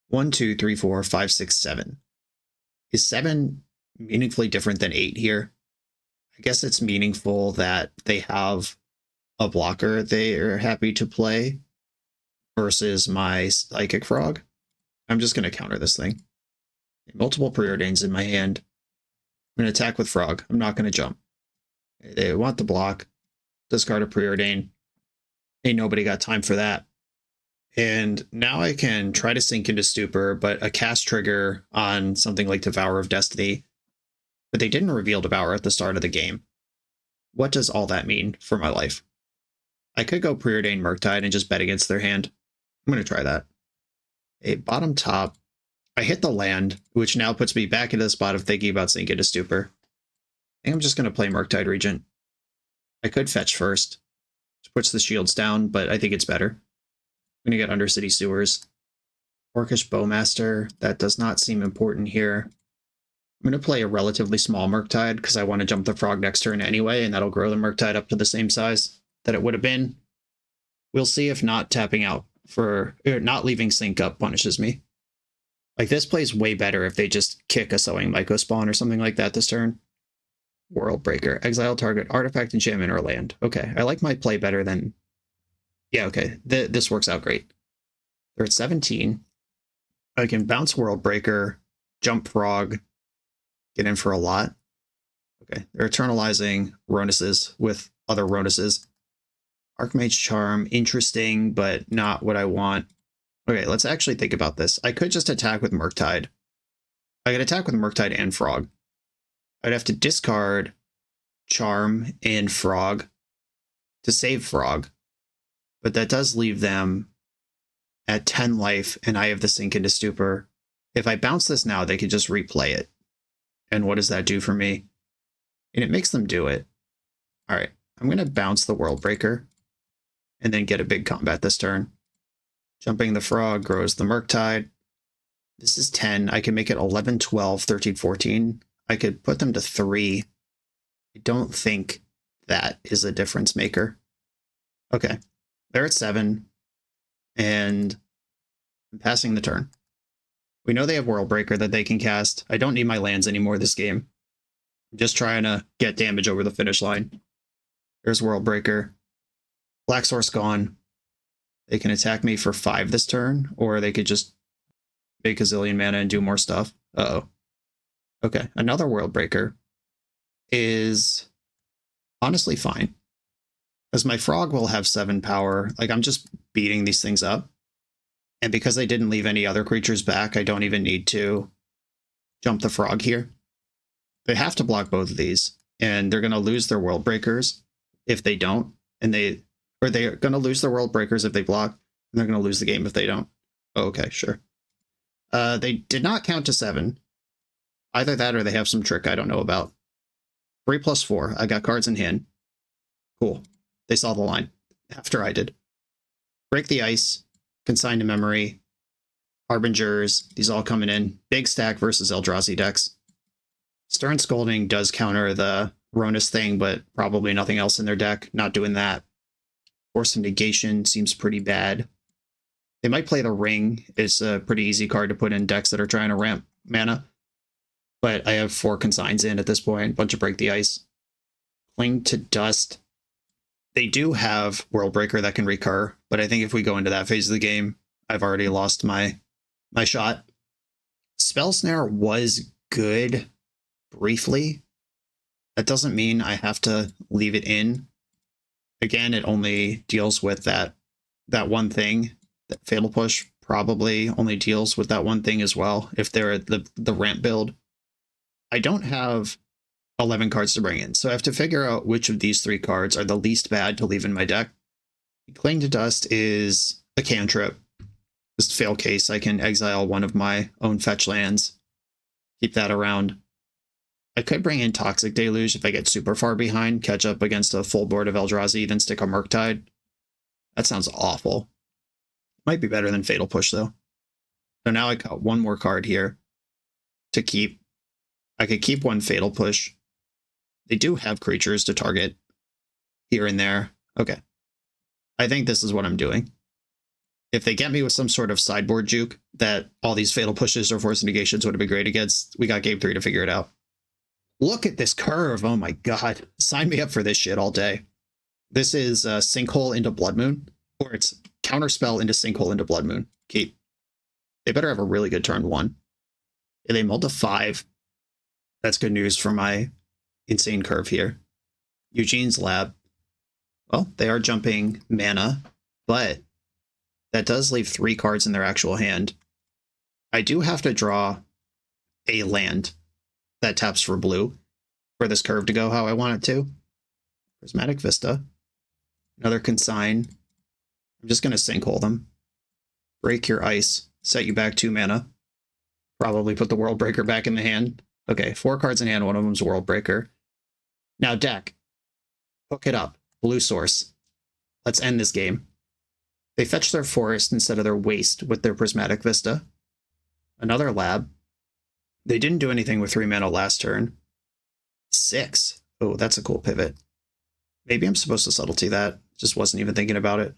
1, 2, 3, 4, 5, 6, 7. Is 7 meaningfully different than 8 here? I guess it's meaningful that they have a blocker they are happy to play versus my Psychic Frog. I'm just going to counter this thing. Multiple Preordains in my hand. I'm going to attack with Frog. I'm not going to jump. They want the block. Discard a Preordain. Ain't nobody got time for that. And now I can try to sink into Stupor, but a cast trigger on something like Devourer of Destiny. But they didn't reveal Devour at the start of the game. What does all that mean for my life? I could go Preordain Murktide and just bet against their hand. I'm going to try that. A bottom top. I hit the land, which now puts me back into the spot of thinking about sinking into Stupor. I think I'm just going to play Murktide Regent. I could fetch first, which puts the shields down, but I think it's better. I'm going to get Undercity Sewers. Orcish Bowmaster, that does not seem important here. I'm going to play a relatively small Murktide because I want to jump the Frog next turn anyway, and that'll grow the Murktide up to the same size that it would have been. We'll see if not tapping out or not leaving sync up punishes me. Like, this plays way better if they just kick a Sowing Myco Spawn or something like that this turn. World Breaker. Exile target artifact, enchantment, or land. Okay, I like my play better than... Yeah, okay, this works out great. They're at 17. I can bounce World Breaker, jump Frog, get in for a lot. Okay, they're eternalizing Ronuses with other Ronuses. Archmage Charm, interesting, but not what I want. Okay, let's actually think about this. I could just attack with Murktide. I could attack with Murktide and Frog. I'd have to discard Charm and Frog to save Frog. But that does leave them at 10 life, and I have the Sink into Stupor. If I bounce this now, they could just replay it. And what does that do for me? And it makes them do it. All right, I'm going to bounce the World Breaker and then get a big combat this turn. Jumping the Frog grows the Murktide. This is 10. I can make it 11, 12, 13, 14. I could put them to 3. I don't think that is a difference maker. Okay, they're at 7. And I'm passing the turn. We know they have World Breaker that they can cast. I don't need my lands anymore this game. I'm just trying to get damage over the finish line. There's World Breaker. Black Source gone. They can attack me for 5 this turn, or they could just make a zillion mana and do more stuff. Uh-oh. Okay, another World Breaker is honestly fine. Because my Frog will have 7 power. Like, I'm just beating these things up. And because they didn't leave any other creatures back, I don't even need to jump the Frog here. They have to block both of these. And they're going to lose their World Breakers if they don't. Or they're going to lose their World Breakers if they block. And they're going to lose the game if they don't. Oh, okay, sure. They did not count to 7. Either that or they have some trick I don't know about. 3+4. I got cards in hand. Cool. They saw the line after I did. Break the Ice. Consign to Memory. Harbingers. These all coming in. Big stack versus Eldrazi decks. Stern Scolding does counter the Ronus thing, but probably nothing else in their deck. Not doing that. Force of Negation seems pretty bad. They might play the Ring. It's a pretty easy card to put in decks that are trying to ramp mana. But I have 4 consigns in at this point. Bunch of Break the Ice. Cling to Dust. They do have World Breaker that can recur, but I think if we go into that phase of the game, I've already lost my shot. Spell Snare was good briefly. That doesn't mean I have to leave it in. Again, it only deals with that one thing. That Fatal Push probably only deals with that one thing as well, if they're the ramp build. I don't have 11 cards to bring in, so I have to figure out which of these 3 cards are the least bad to leave in my deck. Cling to Dust is a cantrip. Just fail case, I can exile one of my own fetch lands. Keep that around. I could bring in Toxic Deluge if I get super far behind, catch up against a full board of Eldrazi, then stick a Murktide. That sounds awful. Might be better than Fatal Push, though. So now I got one more card here to keep. I could keep one Fatal Push. They do have creatures to target here and there. Okay. I think this is what I'm doing. If they get me with some sort of sideboard juke that all these Fatal Pushes or Force Negations would have been great against, we got game 3 to figure it out. Look at this curve. Oh my god. Sign me up for this shit all day. This is Sinkhole into Blood Moon, or it's Counterspell into Sinkhole into Blood Moon. Keep. They better have a really good turn 1. If they mull to 5, that's good news for my insane curve here. Eugene's Lab. Well, they are jumping mana, but that does leave 3 cards in their actual hand. I do have to draw a land that taps for blue for this curve to go how I want it to. Prismatic Vista. Another Consign. I'm just going to Sinkhole them. Break your Ice. Set you back 2 mana. Probably put the World Breaker back in the hand. Okay, 4 cards in hand. One of them's World Breaker. Now deck. Hook it up. Blue source. Let's end this game. They fetch their Forest instead of their Waste with their Prismatic Vista. Another Lab. They didn't do anything with 3 mana last turn. 6. Oh, that's a cool pivot. Maybe I'm supposed to subtlety that. Just wasn't even thinking about it.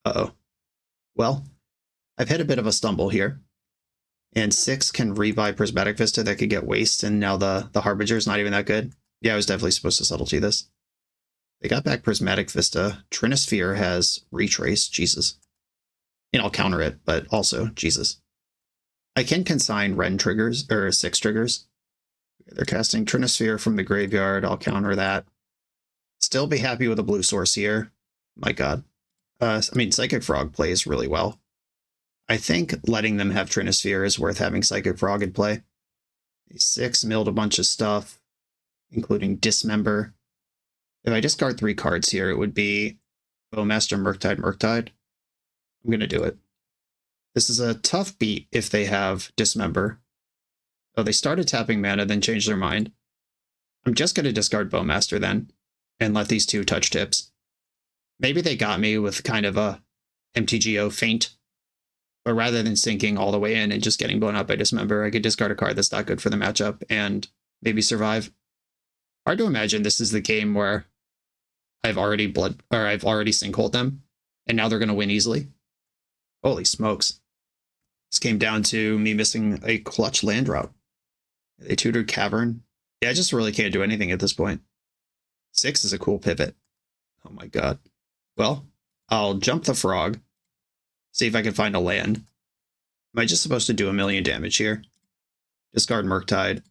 Uh-oh. Well, I've hit a bit of a stumble here. And 6 can rebuy Prismatic Vista that could get Waste, and now the Harbinger's not even that good. Yeah, I was definitely supposed to subtlety this. They got back Prismatic Vista. Trinisphere has Retrace. Jesus. And I'll counter it, but also, Jesus. I can consign Ren triggers, or 6 triggers. They're casting Trinisphere from the graveyard. I'll counter that. Still be happy with a blue source here. My god. I mean, Psychic Frog plays really well. I think letting them have Trinisphere is worth having Psychic Frog in play. 6 milled a bunch of stuff, including Dismember. If I discard 3 cards here, it would be Bowmaster, Murktide, Murktide. I'm going to do it. This is a tough beat if they have Dismember. Oh, they started tapping mana, then changed their mind. I'm just going to discard Bowmaster then, and let these 2 touch tips. Maybe they got me with kind of a MTGO feint. But rather than sinking all the way in and just getting blown up by Dismember, I could discard a card that's not good for the matchup and maybe survive. Hard to imagine this is the game where I've already sinkholed them, and now they're going to win easily. Holy smokes. This came down to me missing a clutch land route. They tutored Cavern. Yeah, I just really can't do anything at this point. 6 is a cool pivot. Oh my god. Well, I'll jump the frog. See if I can find a land. Am I just supposed to do 1,000,000 damage here? Discard Murktide.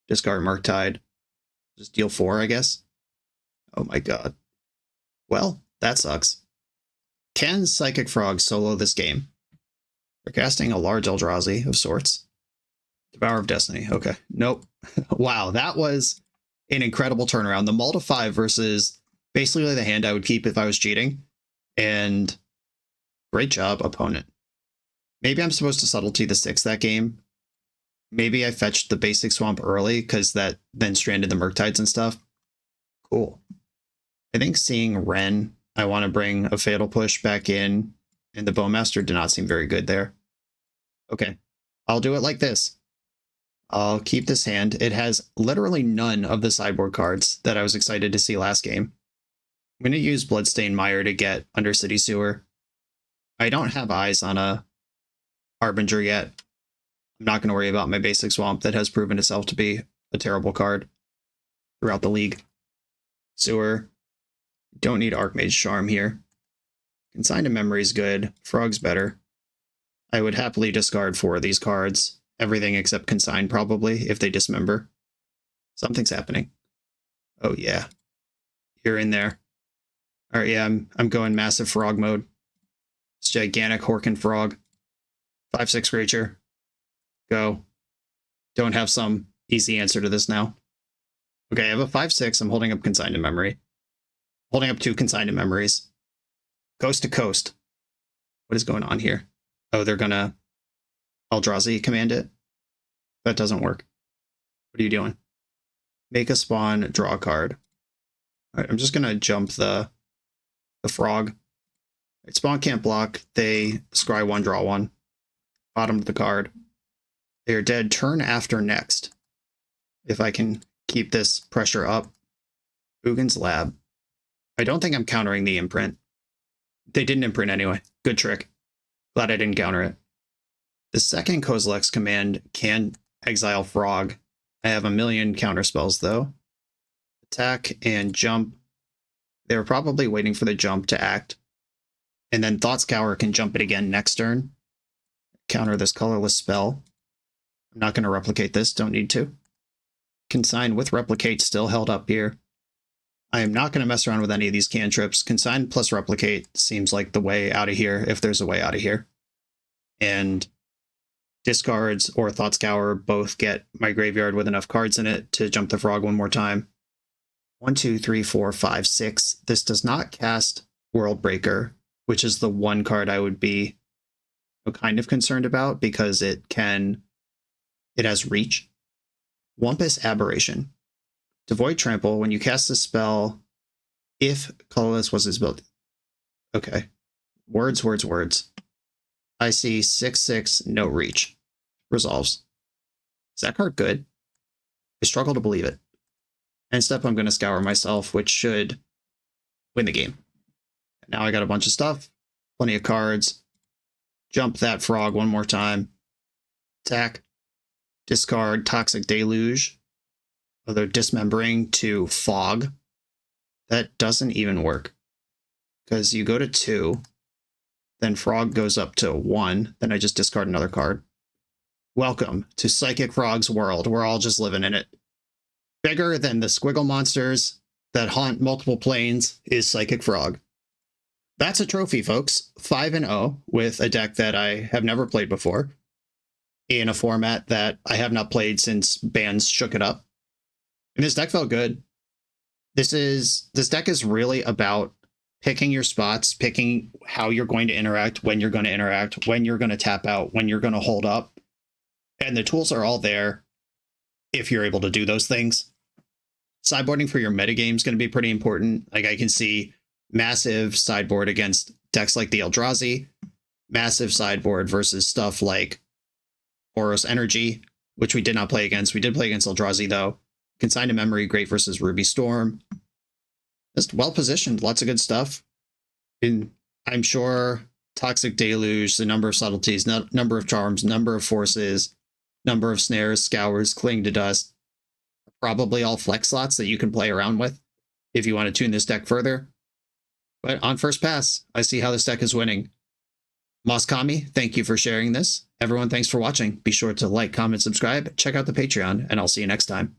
Discard Murktide. Just deal 4, I guess. Oh my god. Well, that sucks. Can Psychic Frog solo this game? They're casting a large Eldrazi of sorts. Devourer of Destiny. Okay. Nope. Wow, that was an incredible turnaround. The mull to 5 versus basically the hand I would keep if I was cheating. And great job, opponent. Maybe I'm supposed to subtlety the 6 that game. Maybe I fetched the basic swamp early because that then stranded the Murktides and stuff. Cool. I think seeing Ren, I want to bring a Fatal Push back in, and the Bowmaster did not seem very good there. Okay, I'll do it like this. I'll keep this hand. It has literally none of the sideboard cards that I was excited to see last game. I'm going to use Bloodstained Mire to get Undercity Sewer. I don't have eyes on a Harbinger yet. I'm not going to worry about my basic swamp that has proven itself to be a terrible card throughout the league. Sewer. Don't need Archmage Charm here. Consign to Memory is good. Frog's better. I would happily discard 4 of these cards. Everything except Consign, probably, if they dismember. Something's happening. Oh, yeah. You're in there. All right, yeah, I'm going massive frog mode. It's gigantic Horkin frog. 5/6 creature. Go. Don't have some easy answer to this now. Okay, I have a 5/6. I'm holding up Consign to Memory. Holding up 2 Consign to Memories. Coast to Coast. What is going on here? Oh, they're gonna Eldrazi command it. That doesn't work. What are you doing? Make a spawn, draw a card. All right, I'm just gonna jump the frog. Right, spawn can't block. They scry 1, draw 1. Bottom of the card. They are dead turn after next. If I can keep this pressure up. Ugin's Lab. I don't think I'm countering the imprint. They didn't imprint anyway. Good trick. Glad I didn't counter it. The second Kozilek's command can exile frog. I have a million counter spells though. Attack and jump. They were probably waiting for the jump to act. And then Thought Scour can jump it again next turn. Counter this colorless spell. I'm not going to replicate this, don't need to. Consign with replicate still held up here. I am not going to mess around with any of these cantrips. Consign plus replicate seems like the way out of here, if there's a way out of here. And discards or Thought Scour both get my graveyard with enough cards in it to jump the frog one more time. 1, 2, 3, 4, 5, 6. This does not cast World Breaker, which is the one card I would be kind of concerned about because it has reach. Wumpus Aberration. Devoid Trample, when you cast a spell, if colorless was its ability. Okay. Words. I see 6/6, no reach. Resolves. Is that card good? I struggle to believe it. End step, I'm going to scour myself, which should win the game. Now I got a bunch of stuff. Plenty of cards. Jump that frog one more time. Attack. Discard Toxic Deluge. Other dismembering to fog. That doesn't even work. Because you go to 2. Then frog goes up to 1. Then I just discard another card. Welcome to Psychic Frog's world. We're all just living in it. Bigger than the squiggle monsters that haunt multiple planes is Psychic Frog. That's a trophy, folks. 5-0 with a deck that I have never played before. In a format that I have not played since bans shook it up. And this deck felt good. This deck is really about picking your spots, picking how you're going to interact, when you're going to interact, when you're going to tap out, when you're going to hold up. And the tools are all there if you're able to do those things. Sideboarding for your metagame is going to be pretty important. Like I can see massive sideboard against decks like the Eldrazi, massive sideboard versus stuff like Boros Energy, which we did not play against. We did play against Eldrazi though. Consign to Memory, great versus Ruby Storm. Just well positioned, lots of good stuff. And I'm sure Toxic Deluge, the number of subtleties, number of charms, number of forces, number of snares, scours, cling to dust, probably all flex slots that you can play around with if you want to tune this deck further. But on first pass, I see how this deck is winning. Moskami, thank you for sharing this. Everyone, thanks for watching. Be sure to like, comment, subscribe, check out the Patreon, and I'll see you next time.